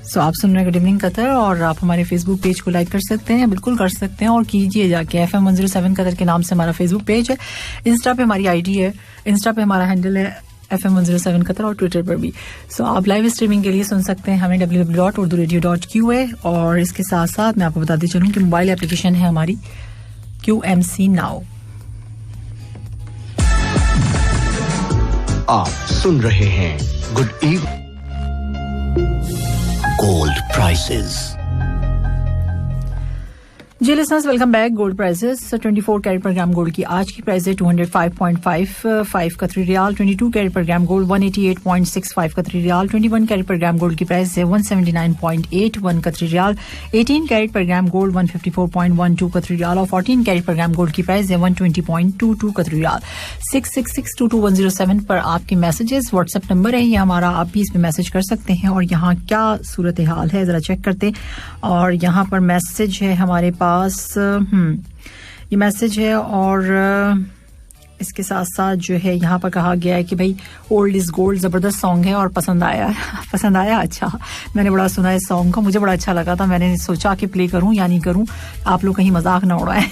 सो आप सुन रहे हैं गुड इवनिंग कतर, और आप हमारे फेसबुक पेज को लाइक कर सकते हैं, बिल्कुल कर सकते हैं, और कीजिए जाके FM 107 कतर के नाम से हमारा फेसबुक पेज है, इंस्टा पे हमारी आईडी है, इंस्टा पे हमारा हैंडल है FM 107 कतर, और ट्विटर पर भी। सो आप लाइव स्ट्रीमिंग के लिए सुन सकते हैं हमें www.urduradio.qa, और इसके साथ साथ मैं आपको बताती चलूँ कि मोबाइल एप्लीकेशन है हमारी QMC नाउ। आप सुन रहे हैं गुड इवनिंग। Gold prices. जी listeners, welcome back. Gold prices 24 carat पर ग्राम गोल्ड की आज की प्राइस है 205.55 कतरी रियाल। 22 कैरेट पर ग्राम गोल्ड 188.65 कतरी रियाल। 21 कैरेट पर ग्राम गोल्ड की प्राइस है 179.81 कतरी रियाल। 18 कैरेट पर ग्राम गोल्ड 154.12 कतरी रियाल, और 14 कैरेट पर ग्राम गोल्ड की प्राइस है 120.22 कतरी रियाल। 66622107 पर आपके मैसेजेस व्हाट्सएप नंबर है, ये हमारा, आप भी इस पे मैसेज कर सकते हैं। और यहाँ क्या सूरत हाल है जरा चेक करते हैं। और यहाँ पर मैसेज है हमारे पास, ये मैसेज है, और इसके साथ साथ जो है यहाँ पर कहा गया है कि भाई ओल्ड इज गोल्ड जबरदस्त सॉन्ग है और पसंद आया। अच्छा, मैंने बड़ा सुना है सॉन्ग का, मुझे बड़ा अच्छा लगा था, मैंने सोचा कि प्ले करूं या नहीं करूं, आप लोग कहीं मजाक ना उड़ाएं।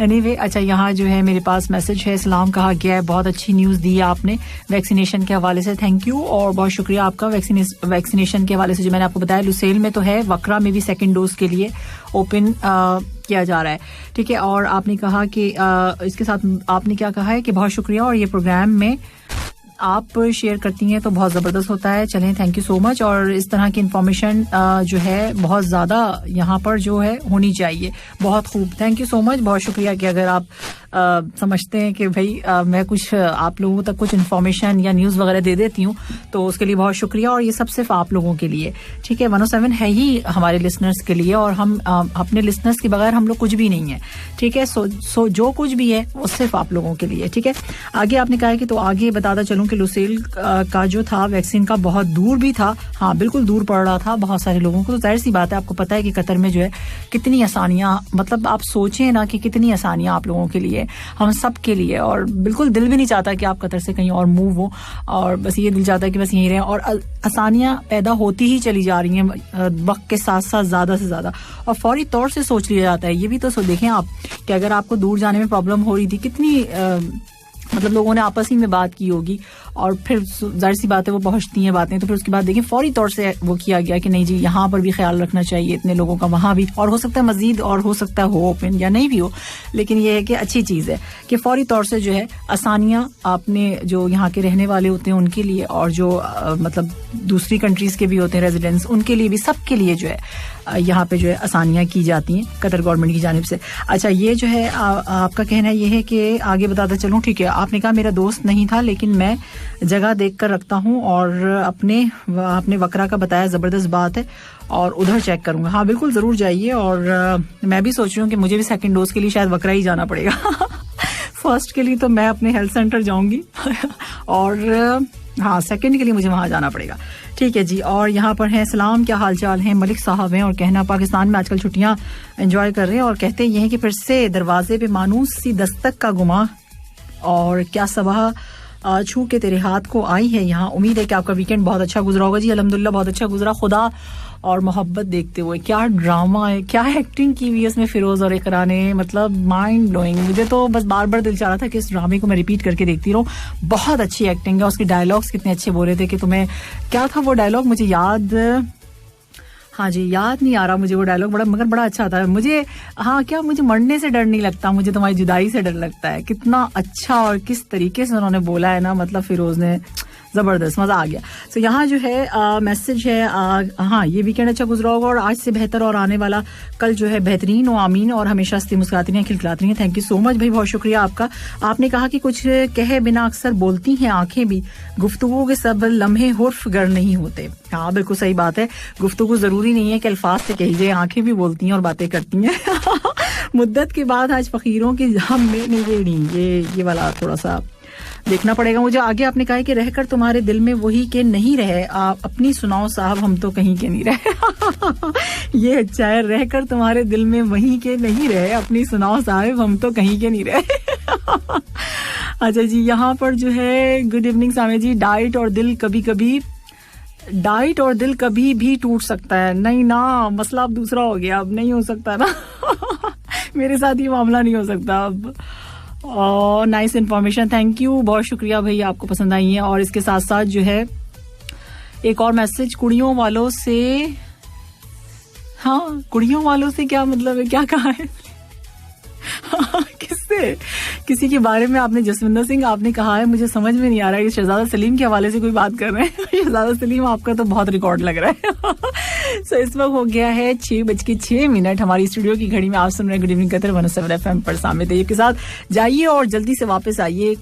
एनीवे, अच्छा यहाँ जो है मेरे पास मैसेज है, सलाम कहा गया है, बहुत अच्छी न्यूज़ दी है आपने वैक्सीनेशन के हवाले से, थैंक यू और बहुत शुक्रिया आपका। वैक्सीनेशन के हवाले से जो मैंने आपको बताया, लुसेल में तो है, वक्रा में भी सेकेंड डोज के लिए ओपन किया जा रहा है, ठीक है। और आपने कहा कि इसके साथ आपने क्या कहा है कि बहुत शुक्रिया और ये प्रोग्राम में आप शेयर करती हैं तो बहुत ज़बरदस्त होता है। चलें, थैंक यू सो मच। और इस तरह की इन्फॉर्मेशन जो है बहुत ज़्यादा यहाँ पर जो है होनी चाहिए। बहुत खूब, थैंक यू सो मच, बहुत शुक्रिया कि अगर आप समझते हैं कि भाई मैं कुछ आप लोगों तक कुछ इन्फॉर्मेशन या न्यूज़ वगैरह दे देती हूँ तो उसके लिए बहुत शुक्रिया। और ये सब सिर्फ आप लोगों के लिए, ठीक है। 107 है ही हमारे लिसनर्स के लिए और हम अपने लिसनर्स के बगैर हम लोग कुछ भी नहीं है, ठीक है। सो जो कुछ भी है वो सिर्फ आप लोगों के लिए, ठीक है। आगे आपने कहा है कि तो आगे बताता चलूँ कि लुसेल का जो था वैक्सीन का बहुत दूर भी था, हाँ बिल्कुल दूर पड़ रहा था बहुत सारे लोगों को। तो जाहिर सी बात है, आपको पता है कि कतर में जो है कितनी आसानियाँ, मतलब आप सोचें ना कि कितनी आसानियाँ आप लोगों के लिए, हम सब के लिए। और बिल्कुल दिल भी नहीं चाहता कि आप कतर से कहीं और मूव हो, और बस ये दिल चाहता है कि बस यहीं रहें। और आसानियाँ पैदा होती ही चली जा रही हैं वक्त के साथ साथ ज़्यादा से ज़्यादा, और फौरी तौर से सोच लिया जाता है। ये भी तो देखें आप कि अगर आपको दूर जाने में प्रॉब्लम हो रही थी, कितनी मतलब लोगों ने आपस ही में बात की होगी और फिर जाहिर सी बात है वो पहुंचती हैं बातें, तो फिर उसके बाद देखिए फौरी तौर से वो किया गया कि नहीं जी यहाँ पर भी ख्याल रखना चाहिए इतने लोगों का, वहाँ भी, और हो सकता है मजीद और हो सकता है हो ओपन या नहीं भी हो, लेकिन ये है कि अच्छी चीज़ है कि फौरी तौर से जो है आसानियाँ आपने जो यहाँ के रहने वाले होते हैं उनके लिए, और जो मतलब दूसरी कंट्रीज के भी होते हैं रेजिडेंट्स, उनके लिए भी, सबके लिए जो है यहाँ पे जो है आसानियाँ की जाती हैं कतर गवर्नमेंट की जानिब से। अच्छा, ये जो है आपका कहना ये है कि आगे बताता चलूँ, ठीक है। आपने कहा मेरा दोस्त नहीं था लेकिन मैं जगह देख कर रखता हूँ, और आपने वकरा का बताया, ज़बरदस्त बात है, और उधर चेक करूँगा। हाँ बिल्कुल, ज़रूर जाइए। और मैं भी सोच रही हूँ कि मुझे भी सेकेंड डोज के लिए शायद वकरा ही जाना पड़ेगा। फर्स्ट के लिए तो मैं अपने हेल्थ सेंटर जाऊँगी और हाँ सेकंड के लिए मुझे वहाँ जाना पड़ेगा, ठीक है जी। और यहाँ पर है, सलाम क्या हाल चाल है, मलिक साहब हैं और कहना पाकिस्तान में आजकल छुट्टियाँ एंजॉय कर रहे हैं, और कहते ये हैं कि फिर से दरवाजे पे मानूस सी दस्तक का गुमा, और क्या सबह छू के तेरे हाथ को आई है यहाँ। उम्मीद है कि आपका वीकेंड बहुत अच्छा गुजरा होगा जी। अल्हम्दुलिल्लाह बहुत अच्छा गुजरा, खुदा और मोहब्बत देखते हुए। क्या ड्रामा है, क्या एक्टिंग की हुई है इसमें फिरोज और इकरा ने, मतलब माइंड ब्लोइंग। मुझे तो बस बार बार दिल चाह रहा था कि इस ड्रामे को मैं रिपीट करके देखती रहूं। बहुत अच्छी एक्टिंग है, उसके डायलॉग्स कितने अच्छे बोले थे कि तुम्हें क्या था वो डायलॉग, मुझे याद, हाँ जी याद नहीं आ रहा मुझे वो डायलॉग, मगर बड़ा अच्छा था। मुझे हाँ क्या, मुझे मरने से डर नहीं लगता, मुझे तुम्हारी जुदाई से डर लगता है। कितना अच्छा और किस तरीके से उन्होंने बोला है ना, मतलब फिरोज ने, जबरदस्त, मजा आ गया। तो यहाँ जो है मैसेज है, हाँ ये वीकेंड अच्छा गुजरा होगा और आज से बेहतर और आने वाला कल जो है बेहतरीन हो, आमीन। और हमेशा हंसती मुस्कुराती हैं, खिलखिलाती हैं। थैंक यू सो मच भाई, बहुत शुक्रिया आपका। आपने कहा कि कुछ कहे बिना अक्सर बोलती हैं आंखें भी, गुफ्तगू के सब लम्हे हुर्फ गर नहीं होते। हाँ बिल्कुल सही बात है, गुफ्तगू जरूरी नहीं है कि अल्फाज से कही जाए, आंखें भी बोलती हैं और बातें करती हैं। मुद्दत के बाद आज फकीरों की हम में नहीं, ये वाला थोड़ा सा देखना पड़ेगा मुझे। आगे आपने कहा कि रहकर तुम्हारे दिल में वही के नहीं रहे, आप अपनी सुनाओ साहब हम तो कहीं के नहीं रहे। ये अच्छा है, रहकर तुम्हारे दिल में वही के नहीं रहे, अपनी सुनाओ साहब हम तो कहीं के नहीं रहे। अच्छा जी, यहाँ पर जो है गुड इवनिंग सामे जी, डाइट और दिल कभी भी टूट सकता है। नहीं ना, मसला अब दूसरा हो गया, अब नहीं हो सकता ना। मेरे साथ ये मामला नहीं हो सकता अब। नाइस इन्फॉर्मेशन, थैंक यू, बहुत शुक्रिया भाई, आपको पसंद आई है। और इसके साथ साथ जो है एक और मैसेज कुड़ियों वालों से, हाँ कुड़ियों वालों से क्या मतलब है, क्या कहा है? किससे, किसी के बारे में आपने, जसविंदर सिंह आपने कहा है, मुझे समझ में नहीं आ रहा है कि शहजादा सलीम के हवाले से कोई बात कर रहे हैं। शहजादा सलीम आपका तो बहुत रिकॉर्ड लग रहा है। सो इस वक्त हो गया है 6:06। हमारी स्टूडियो की घड़ी में आप सुन रहे हैं गुड इवनिंग कतर 107 FM पर सामने तैयब के साथ। जाइए और जल्दी से वापस आइए,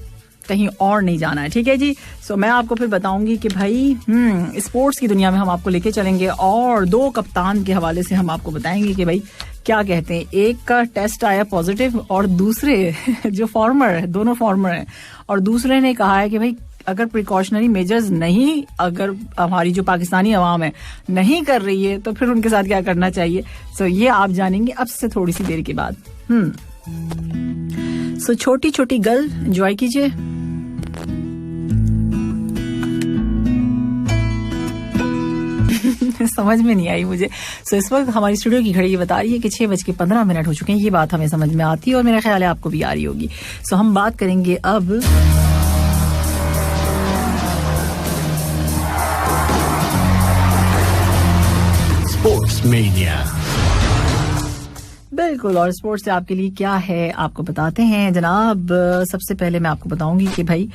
कहीं और नहीं जाना है, ठीक है जी। सो मैं आपको फिर बताऊंगी कि भाई स्पोर्ट्स की दुनिया में हम आपको लेके चलेंगे, और 2 कप्तान के हवाले से हम आपको बताएंगे कि भाई क्या कहते हैं। एक का टेस्ट आया पॉजिटिव और दूसरे जो फॉर्मर है, दोनों फॉर्मर हैं, और दूसरे ने कहा है कि भाई अगर प्रिकॉशनरी मेजर्स नहीं, अगर हमारी जो पाकिस्तानी अवाम है नहीं कर रही है तो फिर उनके साथ क्या करना चाहिए। सो ये आप जानेंगे अब से थोड़ी सी देर के बाद। सो छोटी छोटी गर्ल एंजॉय कीजिए. समझ में नहीं आई मुझे. सो इस वक्त हमारी स्टूडियो की घड़ी ये बता रही है कि 6:15 हो चुके हैं. ये बात हमें समझ में आती है और मेरा ख्याल है आपको भी आ रही होगी. सो हम बात करेंगे अब स्पोर्ट्स मेनिया. बिल्कुल, और स्पोर्ट्स से आपके लिए क्या है आपको बताते हैं जनाब. सबसे पहले मैं आपको बताऊंगी कि भाई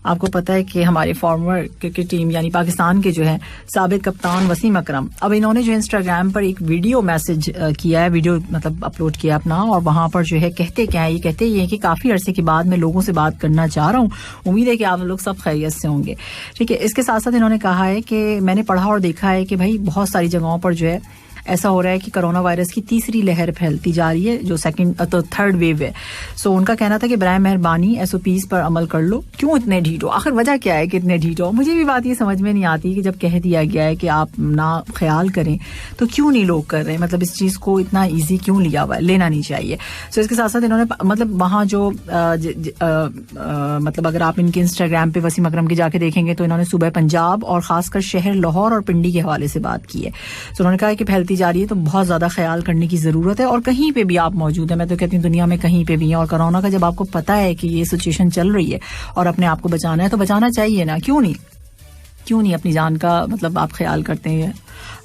आपको पता है कि हमारे फॉर्मर क्रिकेट टीम यानी पाकिस्तान के जो है साबिक कप्तान वसीम अकरम, अब इन्होंने जो इंस्टाग्राम पर एक वीडियो मैसेज किया है, वीडियो मतलब अपलोड किया अपना, और वहां पर जो है कहते क्या है, ये कहते हैं कि काफी अरसे के बाद मैं लोगों से बात करना चाह रहा हूँ, उम्मीद है कि आप लोग सब खैरियत से होंगे. ठीक है, इसके साथ साथ इन्होंने कहा है कि मैंने पढ़ा और देखा है कि भाई बहुत सारी जगहों पर जो है ऐसा हो रहा है कि कोरोना वायरस की तीसरी लहर फैलती जा रही है, जो थर्ड वेव है. सो उनका कहना था कि बराए मेहरबानी SOPs पर अमल कर लो. क्यों इतने ढीठ हो? आखिर वजह क्या है कि इतने ढीठ हो? मुझे भी बात ये समझ में नहीं आती कि जब कह दिया गया है कि आप ना ख्याल करें तो क्यों नहीं लोग कर रहे हैं. मतलब इस चीज को इतना ईजी क्यों लिया हुआ है? लेना नहीं चाहिए. सो इसके साथ साथ इन्होंने मतलब वहां जो मतलब अगर आप इनके इंस्टाग्राम पे वसीम अकरम के जाके देखेंगे तो इन्होंने सुबह पंजाब और खासकर शहर लाहौर और पिंडी के हवाले से बात की है. सो उन्होंने कहा कि फैलती जा रही है तो बहुत ज्यादा ख्याल करने की जरूरत है, और कहीं पे भी आप मौजूद है, मैं तो कहती हूँ दुनिया में कहीं पे भी है, और कोरोना का जब आपको पता है कि ये सिचुएशन चल रही है और अपने आप को बचाना है तो बचाना चाहिए ना. क्यों नहीं अपनी जान का मतलब आप ख्याल करते हैं.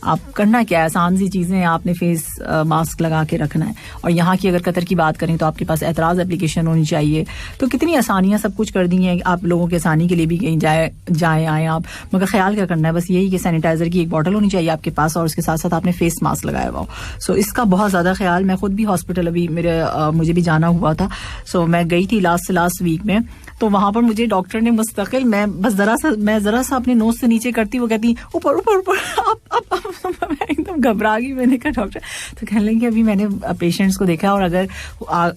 आप करना क्या है, आसान सी चीजें, आपने फेस मास्क लगा के रखना है. और यहाँ की अगर कतर की बात करें तो आपके पास एतराज एप्लीकेशन होनी चाहिए. तो कितनी आसानियां सब कुछ कर दी हैं आप लोगों की आसानी के लिए भी. कहीं जाए आए आप, मगर ख्याल क्या करना है बस यही कि सैनिटाइजर की एक बॉटल होनी चाहिए आपके पास, और उसके साथ साथ आपने फेस मास्क लगाया हुआ हो. सो इसका बहुत ज्यादा ख्याल. मैं खुद भी हॉस्पिटल अभी मुझे भी जाना हुआ था. सो मैं गई थी लास्ट वीक में, तो वहां पर मुझे डॉक्टर ने मुस्तकिल, मैं बस जरा सा अपने नोज से नीचे करती, वो कहती ऊपर ऊपर ऊपर अब मैं एकदम घबरा गई. मैंने कहा डॉक्टर, तो कहने लगे कि अभी मैंने पेशेंट्स को देखा और अगर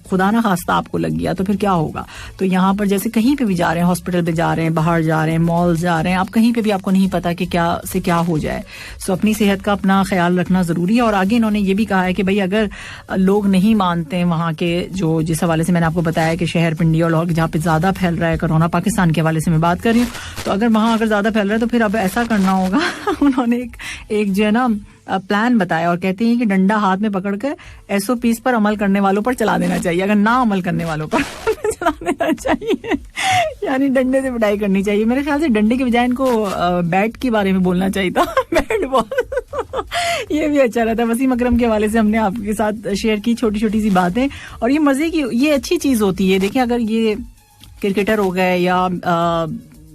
खुदा ना खास्ता आपको लग गया तो फिर क्या होगा. तो यहाँ पर जैसे कहीं पे भी जा रहे हैं, हॉस्पिटल पे जा रहे हैं, बाहर जा रहे हैं, मॉल जा रहे हैं, आप कहीं पे भी आपको नहीं पता कि क्या से क्या हो जाए. सो अपनी सेहत का अपना ख्याल रखना जरूरी है. और आगे इन्होंने ये भी कहा है कि भाई अगर लोग नहीं मानते हैं वहाँ के, जो जिस हवाले से मैंने आपको बताया कि शहर पिंडी और लाहौर जहाँ पे ज्यादा फैल रहा है कोरोना, पाकिस्तान के हवाले से मैं बात कर रही हूँ, तो अगर वहाँ अगर ज्यादा फैल रहा है तो फिर अब ऐसा करना होगा. उन्होंने एक जो है ना प्लान बताया और कहते हैं कि डंडा हाथ में पकड़कर SOPs पर अमल करने वालों पर चला देना चाहिए, अगर ना अमल करने वालों पर चला देना चाहिए. यानी डंडे से पिटाई करनी चाहिए. मेरे ख्याल से डंडे के बजाय इनको बैट के बारे में बोलना चाहिए था, बैट बॉल. ये भी अच्छा रहता है. वसीम अकरम के हवाले से हमने आपके साथ शेयर की छोटी छोटी सी बातें, और ये मजे की, ये अच्छी चीज होती है. देखिए अगर ये क्रिकेटर हो गए या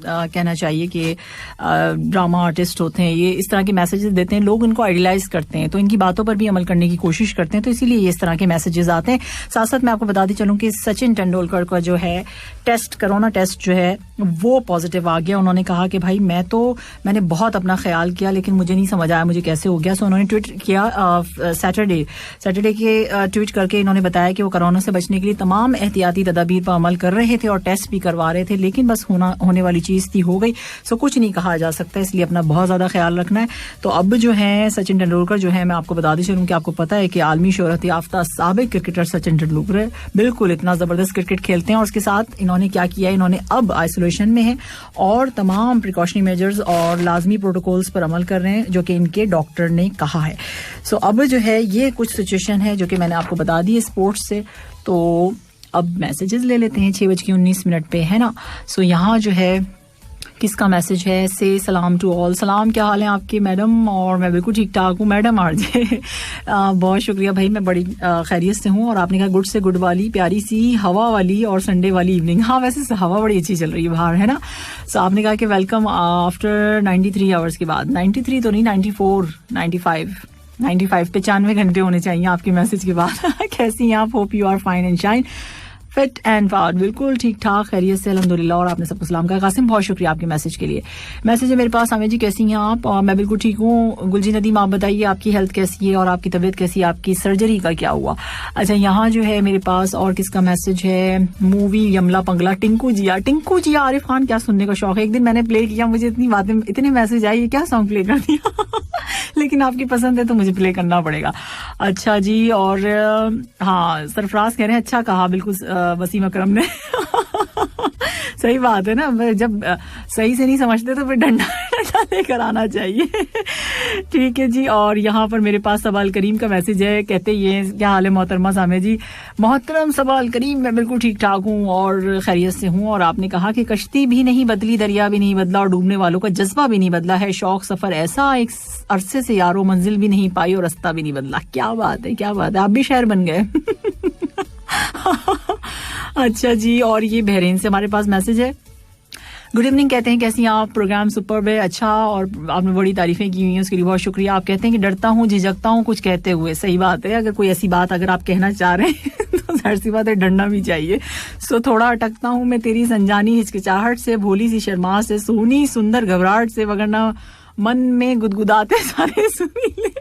कहना चाहिए कि ड्रामा आर्टिस्ट होते हैं, ये इस तरह के मैसेजेस देते हैं, लोग इनको आइडियलाइज करते हैं, तो इनकी बातों पर भी अमल करने की कोशिश करते हैं, तो इसीलिए ये इस तरह के मैसेजेस आते हैं. साथ साथ मैं आपको बताती चलूं कि सचिन तेंदुलकर का जो है कोरोना टेस्ट जो है वो पॉजिटिव आ गया. उन्होंने कहा कि भाई मैंने बहुत अपना ख्याल किया लेकिन मुझे नहीं समझ आया मुझे कैसे हो गया. सो उन्होंने ट्वीट किया सैटरडे के ट्वीट करके इन्होंने बताया कि वो कोरोना से बचने के लिए तमाम एहतियाती तदाबीर पर अमल कर रहे थे और टेस्ट भी करवा रहे थे, लेकिन बस होने वाली चीज थी हो गई. सो कुछ नहीं कहा जा सकता, इसलिए अपना बहुत ज्यादा ख्याल रखना है. तो अब जो है सचिन तेंदुलकर जो है, मैं आपको बता दी चलूं कि आपको पता है कि आलमी शोहरत याफ्ता साबिक क्रिकेटर सचिन तेंदुलकर बिल्कुल इतना जबरदस्त क्रिकेट खेलते हैं, और उसके साथ इन्होंने क्या किया, इन्होंने अब आइसोलेशन में है और तमाम प्रिकॉशनरी मेजर्स और लाजमी प्रोटोकॉल्स पर अमल कर रहे हैं जो कि इनके डॉक्टर ने कहा है. सो अब जो है ये कुछ सिचुएशन है जो कि मैंने आपको बता दी है स्पोर्ट्स से. तो अब मैसेजेस ले लेते हैं 6:19 पे, है ना. सो यहाँ जो है किसका मैसेज है, से सलाम टू ऑल. सलाम, क्या हाल है आपके मैडम? और मैं बिल्कुल ठीक ठाक हूँ मैडम आरजे. बहुत शुक्रिया भाई, मैं बड़ी खैरियत से हूँ. और आपने कहा गुड से गुड वाली प्यारी सी हवा वाली और संडे वाली इवनिंग. हाँ वैसे हवा बड़ी अच्छी चल रही है बाहर, है ना. सो आपने कहा कि वेलकम आफ्टर 93 आवर्स के बाद. 93 तो नहीं, 94 95 95 घंटे होने चाहिए आपके मैसेज के बाद. कैसी हैं आप? Hope you are fine and shine, fit and फाउट. बिल्कुल ठीक ठाक, खैरियत से अल्हम्दुलिल्लाह. और आपने सबको सलाम कहा. कासिम बहुत शुक्रिया आपके मैसेज के लिए. मैसेज है मेरे पास, आमिर जी कैसी हैं आप? और मैं बिल्कुल ठीक हूँ. गुलजी नदीम आप बताइए आपकी हेल्थ कैसी है और आपकी तबीयत कैसी है, आपकी सर्जरी का क्या हुआ? अच्छा यहाँ जो है मेरे पास और किसका मैसेज है, मूवी यमला पंगला, टिंकू जिया आरिफ खान. क्या सुनने का शौक है. एक दिन मैंने प्ले किया, मुझे इतने मैसेज आए, ये क्या सॉन्ग प्ले कर दिया. लेकिन आपकी पसंद है तो मुझे प्ले करना पड़ेगा. अच्छा जी, और हाँ सरफराज कह रहे हैं अच्छा कहा बिल्कुल वसीम अकरम ने। सही बात है ना, जब सही से नहीं समझते तो फिर डंडा लेकर आना चाहिए। ठीक है जी, और यहाँ पर मेरे पास सवाल करीम का मैसेज है, कहते ये क्या हाल है मोहतरमा सामे जी। मोहतरम सवाल करीम, मैं बिल्कुल ठीक ठाक हूँ और खैरियत से हूँ। और आपने कहा कि कश्ती भी नहीं बदली, दरिया भी नहीं बदला और डूबने वालों का जज्बा भी नहीं बदला है। शौक सफर ऐसा एक अरसे से यारो, मंजिल भी नहीं पाई और रास्ता भी नहीं बदला। क्या बात है, क्या बात है, आप भी शायर बन गए। अच्छा जी, और ये बहरीन से हमारे पास मैसेज है। गुड इवनिंग, कहते हैं कैसी हैं आप, प्रोग्राम सुपर्ब है। अच्छा, और आपने बड़ी तारीफें की हुई हैं, उसके लिए बहुत शुक्रिया। आप कहते हैं कि डरता हूँ झिझकता हूँ कुछ कहते हुए। सही बात है, अगर कोई ऐसी बात अगर आप कहना चाह रहे हैं तो जाहिर सी बात है डरना भी चाहिए। सो थोड़ा अटकता हूँ मैं तेरी संजानी हिचकिचाहट से, भोली सी शर्मा से, सोनी सुंदर घबराहट से, वगरना मन में गुदगुदाते सारे सुनीले।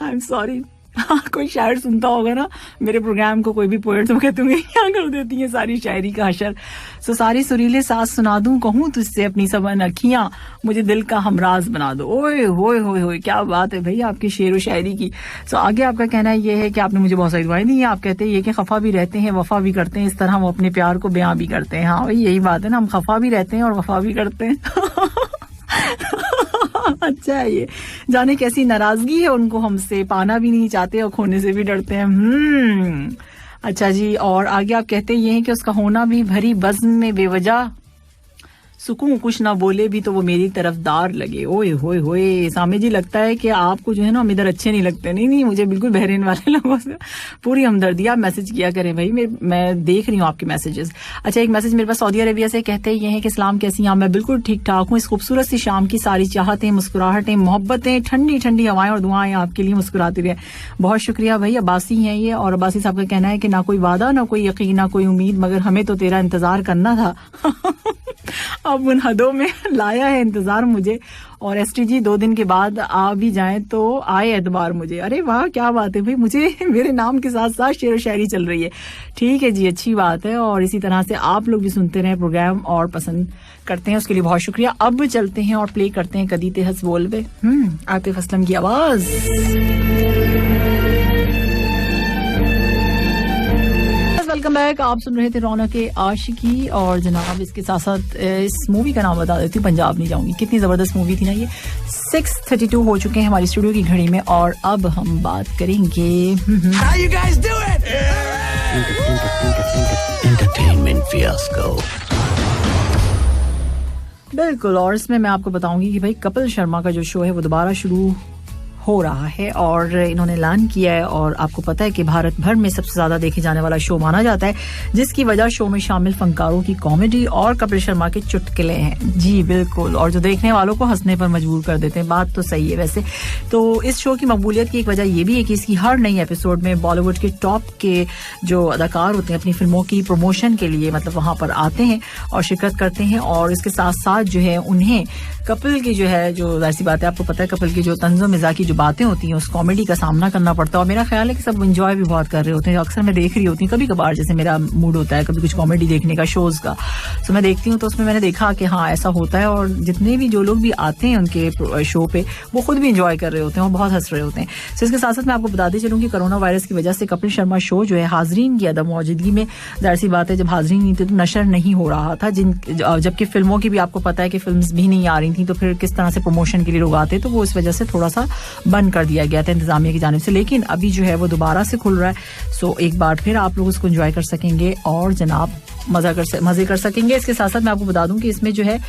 आई एम सॉरी, हाँ कोई शायर सुनता होगा ना मेरे प्रोग्राम को, कोई भी पोएट, तो कहते होंगे क्या कर देती है सारी शायरी का हशर। सो सारी सुरीले सास सुना दूं, कहूँ तुझसे अपनी सबन अखियां, मुझे दिल का हमराज बना दो। ओए होए होए होए, क्या बात है भाई आपकी शेर व शायरी की। सो आगे आपका कहना ये है कि आपने मुझे बहुत सारी दुआएं दी हैं। आप कहते हैं ये कि खफा भी रहते हैं वफा भी करते हैं, इस तरह हम अपने प्यार को बयां भी करते हैं। हाँ भाई यही बात है ना, हम खफा भी रहते हैं और वफा भी करते हैं। अच्छा है ये, जाने कैसी नाराजगी है उनको हमसे, पाना भी नहीं चाहते और खोने से भी डरते हैं। अच्छा जी, और आगे आप कहते ये हैं कि उसका होना भी भरी बज़्म में बेवजह, सुकून कुछ ना बोले भी तो वो मेरी तरफदार लगे। ओए होए होए, सामे जी लगता है कि आपको जो है ना हम इधर अच्छे नहीं लगते। नहीं, मुझे बिल्कुल बहरीन वाले लोगों से पूरी हमदर्दी। आप मैसेज किया करें भाई, मैं देख रही हूँ आपके मैसेजेस। अच्छा, एक मैसेज मेरे पास सऊदी अरेबिया से, कहते ये हैं कि इस्लाम कैसी हैं। मैं बिल्कुल ठीक ठाक हूँ। इस खूबसूरत सी शाम की सारी चाहतें, मुस्कुराहटें, मोहब्बतें, ठंडी ठंडी हवाएं और दुआएं आपके लिए मुस्कुराती रहे। बहुत शुक्रिया भाई। अब्बासी हैं ये, और अब्बासी साहब का कहना है कि ना कोई वादा, ना कोई यकीन, ना कोई उम्मीद, मगर हमें तो तेरा इंतजार करना था। अब उन हदों में लाया है इंतजार मुझे, और एसटीजी 2 दिन के बाद आ भी जाएं तो आए एतबार मुझे। अरे वाह क्या बात है भाई, मुझे मेरे नाम के साथ साथ शेर व शायरी चल रही है। ठीक है जी, अच्छी बात है, और इसी तरह से आप लोग भी सुनते रहें प्रोग्राम और पसंद करते हैं, उसके लिए बहुत शुक्रिया। अब चलते हैं और प्ले करते हैं कदी ते हंस बोल बे, आतिफ असलम की आवाज। वेलकम बैक, आप सुन रहे थे रौनक आशिकी, और जनाब इसके साथ साथ इस मूवी का नाम बता देती हूँ, पंजाब नहीं जाऊंगी। कितनी जबरदस्त मूवी थी ना ये। 6:32 हो चुके हैं हमारी स्टूडियो की घड़ी में, और अब हम बात करेंगे एंटरटेनमेंट फियास्को। बिल्कुल, और इसमें मैं आपको बताऊंगी कि भाई कपिल शर्मा का जो शो है वो दोबारा शुरू हो रहा है, और इन्होंने ऐलान किया है। और आपको पता है कि भारत भर में सबसे ज्यादा देखे जाने वाला शो माना जाता है, जिसकी वजह शो में शामिल फनकारों की कॉमेडी और कपिल शर्मा के चुटकुले हैं। जी बिल्कुल, और जो देखने वालों को हंसने पर मजबूर कर देते हैं। बात तो सही है वैसे तो। इस शो की मकबूलियत की एक वजह यह भी है कि इसकी हर नई एपिसोड में बॉलीवुड के टॉप के जो अदाकार होते हैं अपनी फिल्मों की प्रमोशन के लिए मतलब वहां पर आते हैं और शिरकत करते हैं, और इसके साथ साथ जो है उन्हें कपिल की जो है, जो जाहिर सी बात है आपको पता है कपिल की जो तंज़ो मिज़ाज की जो बातें होती हैं उस कॉमेडी का सामना करना पड़ता है। और मेरा ख्याल है कि सब एंजॉय भी बहुत कर रहे होते हैं। अक्सर मैं देख रही होती हूँ, कभी कभार जैसे मेरा मूड होता है कभी कुछ कॉमेडी देखने का, शोज का, तो मैं देखती हूँ, तो उसमें मैंने देखा कि हाँ ऐसा होता है, और जितने भी जो लोग भी आते हैं उनके शो पे वो खुद भी एंजॉय कर रहे होते हैं और बहुत हंस रहे होते हैं। तो इसके साथ साथ मैं आपको बताती चलूँ कि कोरोना वायरस की वजह से कपिल शर्मा शो जो है हाजरीन की अदम मौजूदगी में, जाहिर सी बात है जब हाजरीन नहीं थे तो नशर नहीं हो रहा था, जबकि फिल्मों की भी आपको पता है कि फिल्म्स भी नहीं आ रही थी, तो फिर किस तरह से प्रमोशन के लिए लोग आते, तो वो इस वजह से थोड़ा सा बंद कर दिया गया था इंतजामिया की जानिब से। लेकिन अभी जो है वो दोबारा से खुल रहा है, सो एक बार फिर आप लोग उसको एंजॉय कर सकेंगे और जनाब मजे कर सकेंगे। इसके साथ साथ मैं आपको बता दूं कि इसमें जो है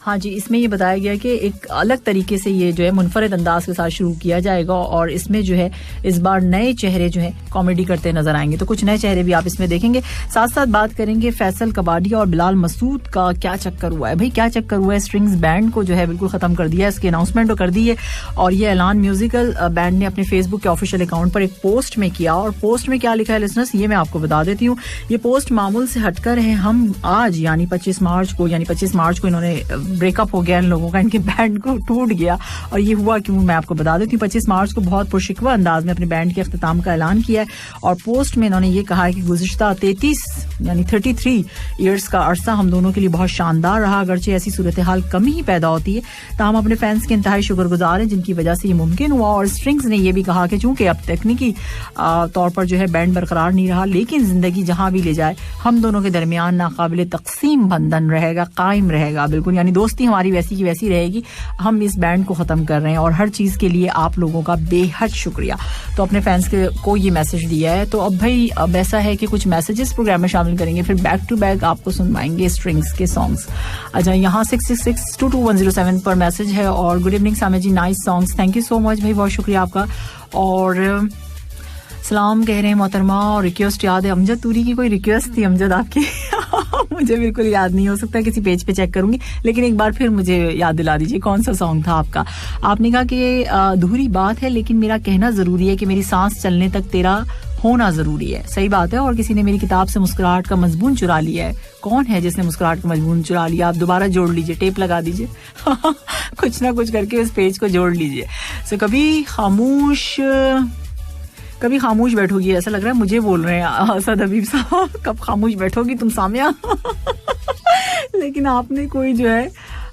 हाँ जी, इसमें ये बताया गया कि एक अलग तरीके से ये जो है मुनफरद अंदाज के साथ शुरू किया जाएगा, और इसमें जो है इस बार नए चेहरे जो है कॉमेडी करते नजर आएंगे, तो कुछ नए चेहरे भी आप इसमें देखेंगे। साथ साथ बात करेंगे फैसल कबाडी और बिलाल मसूद का क्या चक्कर हुआ है। भाई क्या चक्कर हुआ है, स्ट्रिंग्स बैंड को जो है बिल्कुल खत्म कर दिया है, इसकी अनाउंसमेंट तो कर दी है, और ये ऐलान म्यूजिकल बैंड ने अपने फेसबुक के ऑफिशियल अकाउंट पर एक पोस्ट में किया। और पोस्ट में क्या लिखा है लिसनर्स, ये मैं आपको बता देती हूँ। ये पोस्ट मामूल से हटकर है, हम आज यानी 25 मार्च को इन्होंने ब्रेकअप हो गया इन लोगों का, इनके बैंड को टूट गया। और ये हुआ क्यों मैं आपको बता देती हूँ। 25 मार्च को बहुत पुरशिकवा अंदाज में अपने बैंड के अख्तिताम का ऐलान किया है और पोस्ट में इन्होंने ये कहा है कि गुज़िश्ता 33 ईयर्स का अरसा हम दोनों के लिए बहुत शानदार रहा। अगरचे ऐसी सूरत हाल कम ही पैदा होती है, ताहम अपने फैंस के इंतहाई शुक्रगुजार हैं जिनकी वजह से ये मुमकिन हुआ। और स्ट्रिंग्स ने यह भी कहा कि चूंकि अब तकनीकी तौर पर जो है बैंड बरकरार नहीं रहा, लेकिन जिंदगी जहां भी ले जाए हम दोनों के दरमियान नाकाबिले तकसीम बंधन रहेगा, कायम रहेगा। बिल्कुल, यानी दोस्ती हमारी वैसी की वैसी रहेगी। हम इस बैंड को खत्म कर रहे हैं और हर चीज के लिए आप लोगों का बेहद शुक्रिया। तो अपने फैंस को ये मैसेज दिया है। तो अब भाई अब ऐसा है कि कुछ मैसेजेस प्रोग्राम में शामिल करेंगे, फिर बैक टू बैक आपको सुनवाएंगे स्ट्रिंग्स के सॉन्ग्स। अच्छा, यहाँ 666-22107 पर मैसेज है और गुड इवनिंग सामे जी, nice songs, thank you so much भाई, बहुत शुक्रिया आपका। और सलाम कह रहे हैं मोहतरमा, और रिक्वेस्ट याद है अमजद तूरी की, कोई रिक्वेस्ट थी अमजद आपकी मुझे बिल्कुल याद नहीं, हो सकता है किसी पेज पे चेक करूंगी, लेकिन एक बार फिर मुझे याद दिला दीजिए कौन सा सॉन्ग था आपका। आपने कहा कि अधूरी बात है लेकिन मेरा कहना जरूरी है कि मेरी सांस चलने तक तेरा होना जरूरी है। सही बात है। और किसी ने मेरी किताब से मुस्कुराहट का मजमून चुरा लिया है। कौन है जिसने मुस्कुराहट का मजमून चुरा लिया? आप दोबारा जोड़ लीजिए, टेप लगा दीजिए कुछ ना कुछ करके उस पेज को जोड़ लीजिए। सो कभी खामोश बैठोगी, ऐसा लग रहा है मुझे बोल रहे हैं असद हबीब साहब, कब खामोश बैठोगी तुम सामिया लेकिन आपने कोई जो है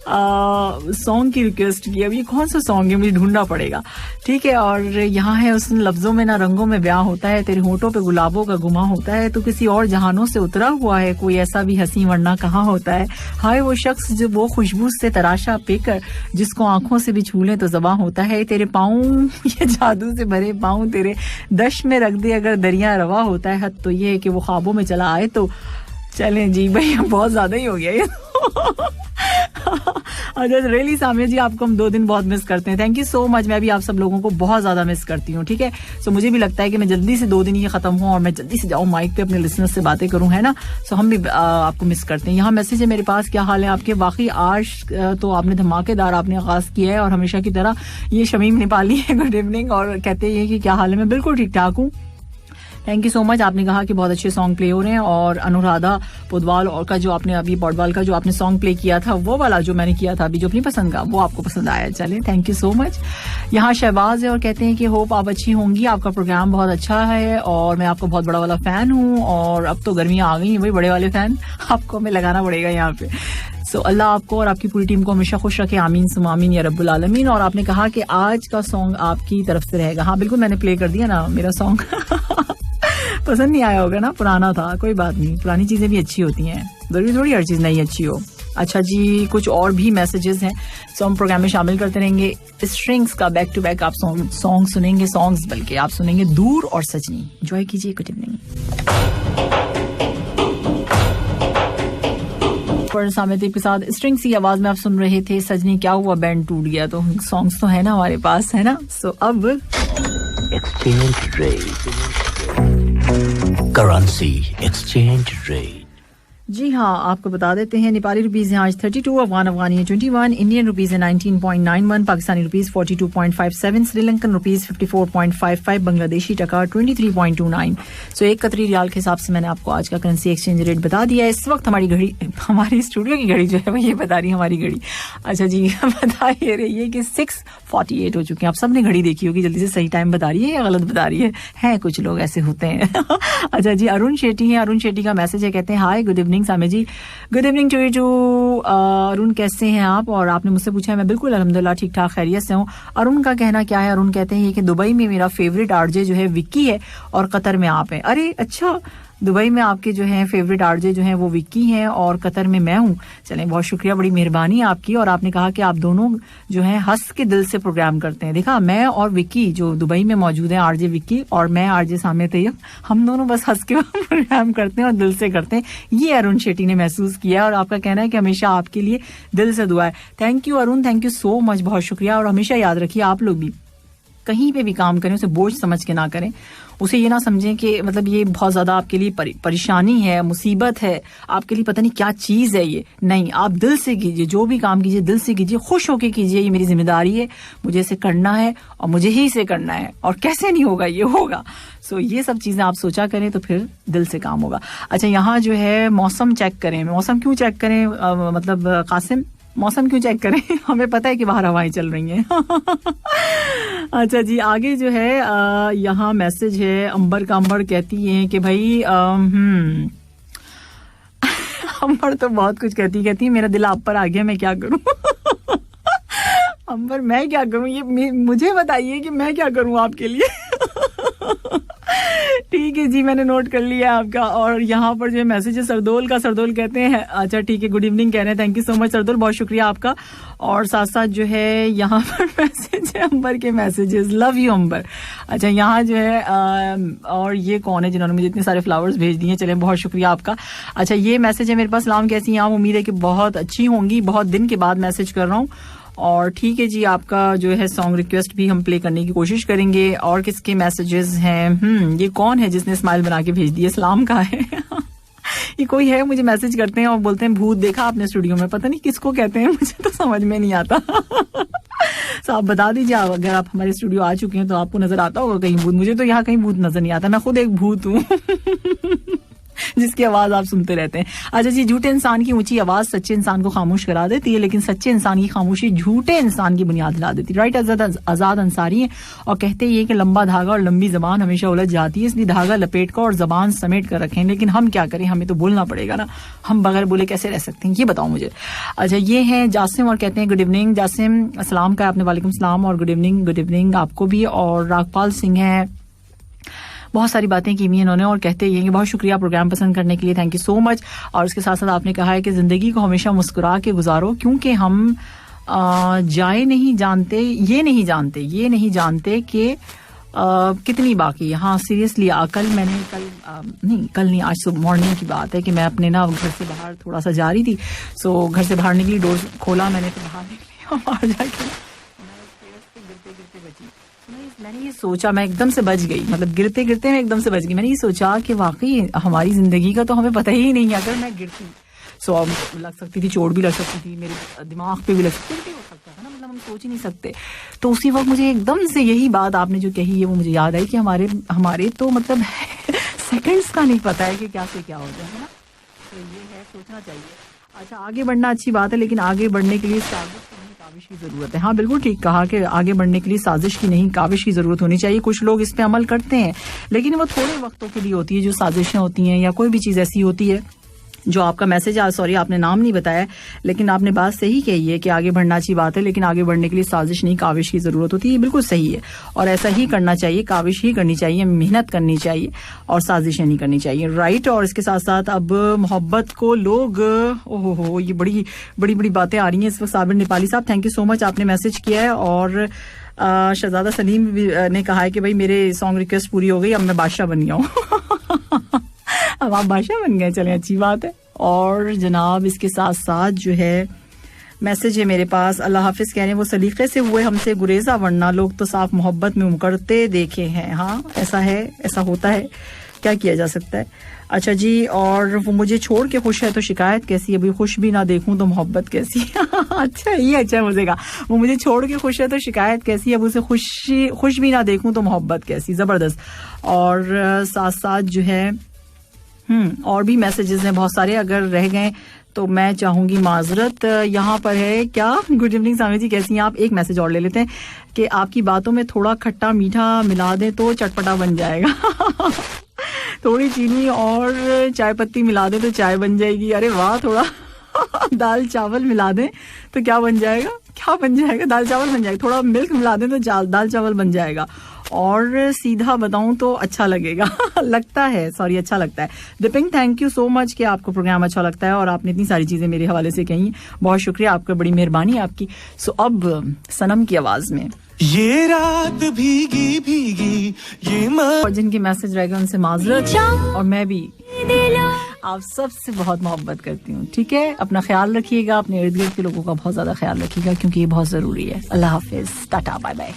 सॉन्ग की रिक्वेस्ट की। अब ये कौन सा सॉन्ग है, मुझे ढूंढना पड़ेगा। ठीक है, और यहाँ है उन लफ्जों में ना रंगों में ब्याह होता है, तेरे होठों पे गुलाबों का गुमा होता है, तो किसी और जहानों से उतरा हुआ है, कोई ऐसा भी हंसी वरना कहाँ होता है। हाय वो शख्स जो वो खुशबू से तराशा पेकर जिसको आंखों से भी छू ले तो ज़बां होता है, तेरे पाँव ये जादू से भरे पाँव तेरे दश में रख दे अगर दरिया रवा होता है। हद तो ये है कि वो ख्वाबों में चला आए तो चलें जी भाई, बहुत ज्यादा ही हो गया ये अच्छा रियली सामिया जी, आपको हम 2 दिन बहुत मिस करते हैं। Thank you so much. मैं भी आप सब लोगों को बहुत ज्यादा मिस करती हूँ। ठीक है, सो मुझे भी लगता है कि मैं जल्दी से 2 दिन ये खत्म हो और मैं जल्दी से जाऊँ माइक पे अपने लिसनर्स से बातें करूँ, है ना। सो हम भी आपको मिस करते हैं। यहाँ मैसेज है मेरे पास, क्या हाल है आपके? वाकई आज तो आपने धमाकेदार आपने आगाज किया है और हमेशा की तरह ये शमीम नेपाली है, गुड इवनिंग, और कहते हैं कि क्या हाल है? मैं बिल्कुल ठीक ठाक हूँ, थैंक यू सो मच। आपने कहा कि बहुत अच्छे सॉन्ग प्ले हो रहे हैं और अनुराधा पोडवाल और का जो आपने अभी पौडवाल का जो आपने सॉन्ग प्ले किया था, वो वाला जो मैंने किया था अभी जो अपनी पसंद का, वो आपको पसंद आया। चले, थैंक यू सो मच। यहाँ शहबाज है और कहते हैं कि होप आप अच्छी होंगी, आपका प्रोग्राम बहुत अच्छा है और मैं आपका बहुत बड़ा वाला फैन हूँ। और अब तो गर्मियाँ आ गई हैं, वही बड़े वाले फैन आपको हमें लगाना पड़ेगा यहाँ पे। सो अल्लाह आपको और आपकी पूरी टीम को हमेशा खुश रखे, आमीन सुम आमीन या रब्बुल आलमीन। और आपने कहा कि आज का सॉन्ग आपकी तरफ से रहेगा। हाँ बिल्कुल, मैंने प्ले कर दिया ना मेरा सॉन्ग पसंद नहीं आया होगा ना, पुराना था, कोई बात नहीं, पुरानी चीजें भी अच्छी होती हैं, जरूरी थोड़ी हर चीज नहीं अच्छी हो। अच्छा जी, कुछ और भी मैसेजेस हैं, सो हम प्रोग्राम में शामिल करते रहेंगे। स्ट्रिंग्स का बैक टू बैक आप सॉन्ग सुनेंगे, सॉन्ग्स बल्कि आप सुनेंगे दूर और सजनी। एंजॉय कीजिए, गुड इवनिंग। सामिया के साथ स्ट्रिंग्स की आवाज में आप सुन रहे थे सजनी क्या हुआ बैंड टूट गया, तो सॉन्ग्स तो है ना हमारे पास, है ना। सो अब exchange rate, currency exchange rate. जी हाँ, आपको बता देते हैं नेपाली रुपीज है आज 32, अफगानी है 21, इंडियन रुपीज है 19.91, पाकिस्तानी रुपीज 42.57, श्रीलंकन रुपीज 54.55, बांग्लादेशी टका 23.29। सो एक कतरी रियाल के हिसाब से मैंने आपको आज का करेंसी एक्सचेंज रेट बता दिया है। इस वक्त हमारी घड़ी, हमारी स्टूडियो की घड़ी जो है वो ये बता रही है हमारी घड़ी। अच्छा जी, बता ये रही है कि 6:48 हो चुके हैं। आप सबने घड़ी देखी होगी, जल्दी से सही टाइम बता रही है या गलत बता रही है कुछ लोग ऐसे होते हैं अच्छा जी, अरुण शेट्टी है, अरुण शेट्टी का मैसेज है, कहते हैं हाय गुड इवनिंग सामे जी, good evening to you. Arun कैसे हैं आप? और आपने मुझसे पूछा है, मैं बिल्कुल अल्हम्दुलिल्लाह ठीक ठाक खैरियत से हूँ। अरुण का कहना क्या है? अरुण कहते हैं कि दुबई में मेरा फेवरेट आरजे जो है विक्की है और कतर में आप हैं। अरे अच्छा, दुबई में आपके जो हैं फेवरेट आरजे जो हैं वो विक्की हैं और कतर में मैं हूँ। चलें, बहुत शुक्रिया, बड़ी मेहरबानी आपकी। और आपने कहा कि आप दोनों जो हैं हंस के दिल से प्रोग्राम करते हैं। देखा, मैं और विक्की जो दुबई में मौजूद हैं, आरजे विक्की और मैं आरजे सामिया तैयब, हम दोनों बस हंस के प्रोग्राम करते हैं और दिल से करते हैं। ये अरुण शेट्टी ने महसूस किया और आपका कहना है कि हमेशा आपके लिए दिल से दुआ है। Thank you Arun, thank you so much, बहुत शुक्रिया। और हमेशा याद रखिए, आप लोग भी कहीं पे भी काम करें उसे बोझ समझ के ना करें, उसे ये ना समझें कि मतलब ये बहुत ज्यादा आपके लिए परेशानी है, मुसीबत है, आपके लिए पता नहीं क्या चीज है ये। नहीं, आप दिल से कीजिए, जो भी काम कीजिए दिल से कीजिए, खुश होके कीजिए। ये मेरी जिम्मेदारी है, मुझे इसे करना है और मुझे ही इसे करना है और कैसे नहीं होगा, ये होगा। सो ये सब चीजें आप सोचा करें तो फिर दिल से काम होगा। अच्छा, यहाँ जो है मौसम चेक करें। मौसम क्यों चेक करें? मतलब कासिम, मौसम क्यों चेक करें, हमें पता है कि बाहर हवाएं चल रही हैं। अच्छा जी, आगे जो है यहाँ मैसेज है अंबर का। अंबर कहती है कि भाई अंबर तो बहुत कुछ कहती है मेरा दिल आप पर आ गया, मैं क्या करूं। अंबर मैं क्या करूं, ये मुझे बताइए कि मैं क्या करूं आपके लिए। ठीक है जी, मैंने नोट कर लिया आपका। और यहाँ पर जो मैसेज है सरदोल का, सरदोल कहते हैं अच्छा ठीक है, गुड इवनिंग कह रहे हैं। थैंक यू सो मच सरदोल, बहुत शुक्रिया आपका। और साथ साथ जो है यहाँ पर मैसेज है अंबर के मैसेजेस, लव यू अंबर। अच्छा यहाँ जो है और ये कौन है जिन्होंने मुझे इतने सारे फ्लावर्स भेज दिए, चले बहुत शुक्रिया आपका। अच्छा ये मैसेज है मेरे पास, सलाम कैसी हैं आप, उम्मीद है कि बहुत अच्छी होंगी, बहुत दिन के बाद मैसेज कर रहा हूँ। और ठीक है जी, आपका जो है सॉन्ग रिक्वेस्ट भी हम प्ले करने की कोशिश करेंगे। और किसके मैसेजेस हैं, ये कौन है जिसने स्माइल बना के भेज दिया, सलाम का है। ये कोई है, मुझे मैसेज करते हैं और बोलते हैं भूत देखा आपने स्टूडियो में, पता नहीं किसको कहते हैं, मुझे तो समझ में नहीं आता। तो आप बता दीजिए, अगर आप हमारे स्टूडियो आ चुके हैं तो आपको नजर आता होगा कहीं भूत। मुझे तो यहाँ कहीं भूत नजर नहीं आता, मैं खुद एक भूत हूँ जिसकी आवाज आप सुनते रहते हैं। अच्छा जी, झूठे इंसान की ऊंची आवाज सच्चे इंसान को खामोश करा देती है, लेकिन सच्चे इंसान की खामोशी झूठे इंसान की बुनियाद हिला देती है। राइट, आजाद अंसारी है और कहते ये कि लंबा धागा और लंबी जबान हमेशा उलझ जाती है, इसलिए धागा लपेट कर और जबान समेट कर रखें। लेकिन हम क्या करें, हमें तो बोलना पड़ेगा ना, हम बगैर बोले कैसे रह सकते हैं, ये बताओ मुझे। अच्छा ये है जासिम और कहते हैं गुड इवनिंग। जासिम अस्सलाम का आपने, वालेकुम सलाम और गुड इवनिंग आपको भी। और रागपाल सिंह है, बहुत सारी बातें की हुई इन्होंने और कहते हैं कि बहुत शुक्रिया प्रोग्राम पसंद करने के लिए, थैंक यू सो मच। और उसके साथ साथ आपने कहा है कि जिंदगी को हमेशा मुस्कुरा के गुजारो, क्योंकि हम ये नहीं जानते कि कितनी बाकी है। हाँ सीरियसली, कल नहीं आज सुबह मॉर्निंग की बात है कि मैं अपने ना घर से बाहर थोड़ा सा जा रही थी, सो घर से बाहर निकली, डोर खोला मैंने तो बाहर निकली और बाहर जाके मैंने ये सोचा, मैं एकदम से बच गई, मतलब गिरते गिरते मैं एकदम से बच गई। मैंने ये सोचा कि वाकई हमारी जिंदगी का तो हमें पता ही नहीं है, अगर मैं गिरती सो लग सकती थी, चोट भी लग सकती थी, मेरे दिमाग पे भी लग सकती थी, हो सकता था ना, मतलब हम सोच ही नहीं सकते। तो उसी वक्त मुझे एकदम से यही बात आपने जो कही है वो मुझे याद आई कि हमारे तो मतलब सेकंड्स का नहीं पता है कि क्या से क्या हो जाए, है ना। तो ये है, सोचना चाहिए। अच्छा आगे बढ़ना अच्छी बात है, लेकिन आगे बढ़ने के लिए काविश की जरूरत है। हाँ बिल्कुल ठीक कहा कि आगे बढ़ने के लिए साजिश की नहीं काविश की जरूरत होनी चाहिए। कुछ लोग इस पे अमल करते हैं, लेकिन वो थोड़े वक्तों के लिए होती है जो साजिशें होती हैं, या कोई भी चीज ऐसी होती है जो आपका मैसेज, सॉरी आपने नाम नहीं बताया, लेकिन आपने बात सही कही है कि आगे बढ़ना अच्छी बात है, लेकिन आगे बढ़ने के लिए साजिश नहीं काविश की जरूरत होती है। ये बिल्कुल सही है और ऐसा ही करना चाहिए, काविश ही करनी चाहिए, मेहनत करनी चाहिए और साजिशें नहीं करनी चाहिए। राइट, और इसके साथ साथ अब मोहब्बत को लोग ओहो ये बड़ी बड़ी बड़ी बातें आ रही हैं इस वक्त। साबिर नेपाली साहब थैंक यू सो मच, आपने मैसेज किया है। और शहजादा सलीम ने कहा है कि भाई मेरे सॉन्ग रिक्वेस्ट पूरी हो गई, अब मैं बादशाह बन गया हूँ। अब आप बादशाह बन गए, चलें अच्छी बात है। और जनाब इसके साथ साथ जो है मैसेज है मेरे पास, अल्लाह हाफिज कह रहे हैं वो सलीके से हुए हमसे गुरेजा, वरना लोग तो साफ मोहब्बत में उमड़ते देखे हैं। हाँ ऐसा है, ऐसा होता है, क्या किया जा सकता है। अच्छा जी, और वो मुझे छोड़ के खुश है तो शिकायत कैसी, अभी खुश भी ना देखूं तो मोहब्बत कैसी। अच्छा ये अच्छा मजेगा, वो मुझे छोड़ के खुश है तो शिकायत कैसी, अब उसे खुश भी ना देखूं तो मोहब्बत कैसी, जबरदस्त। और साथ साथ जो है और भी मैसेजेस हैं बहुत सारे, अगर रह गए तो मैं चाहूंगी माजरत। यहाँ पर है क्या, गुड इवनिंग सामी जी कैसी हैं आप। एक मैसेज और ले लेते हैं कि आपकी बातों में थोड़ा खट्टा मीठा मिला दें तो चटपटा बन जाएगा। थोड़ी चीनी और चाय पत्ती मिला दें तो चाय बन जाएगी। अरे वाह, थोड़ा दाल चावल मिला दें तो क्या बन जाएगा, क्या बन जाएगा, दाल चावल बन जाएगा। थोड़ा मिल्क मिला दें तो दाल चावल बन जाएगा। और सीधा बताऊं तो अच्छा लगेगा। लगता है, सॉरी अच्छा लगता है। दिपिंग थैंक यू सो मच कि आपको प्रोग्राम अच्छा लगता है और आपने इतनी सारी चीजें मेरे हवाले से कही, बहुत शुक्रिया आपका, बड़ी मेहरबानी आपकी। सो अब सनम की आवाज में ये रात भीगी भीगी ये और जिनके मैसेज रह गए उनसे माजरत, और मैं भी आप सबसे बहुत मोहब्बत करती हूँ। ठीक है, अपना ख्याल रखिएगा, अपने इर्द गिर्द के लोगों का बहुत ज्यादा ख्याल रखिएगा, क्योंकि ये बहुत जरूरी है। अल्लाह हाफिज, टाटा बाय बाय।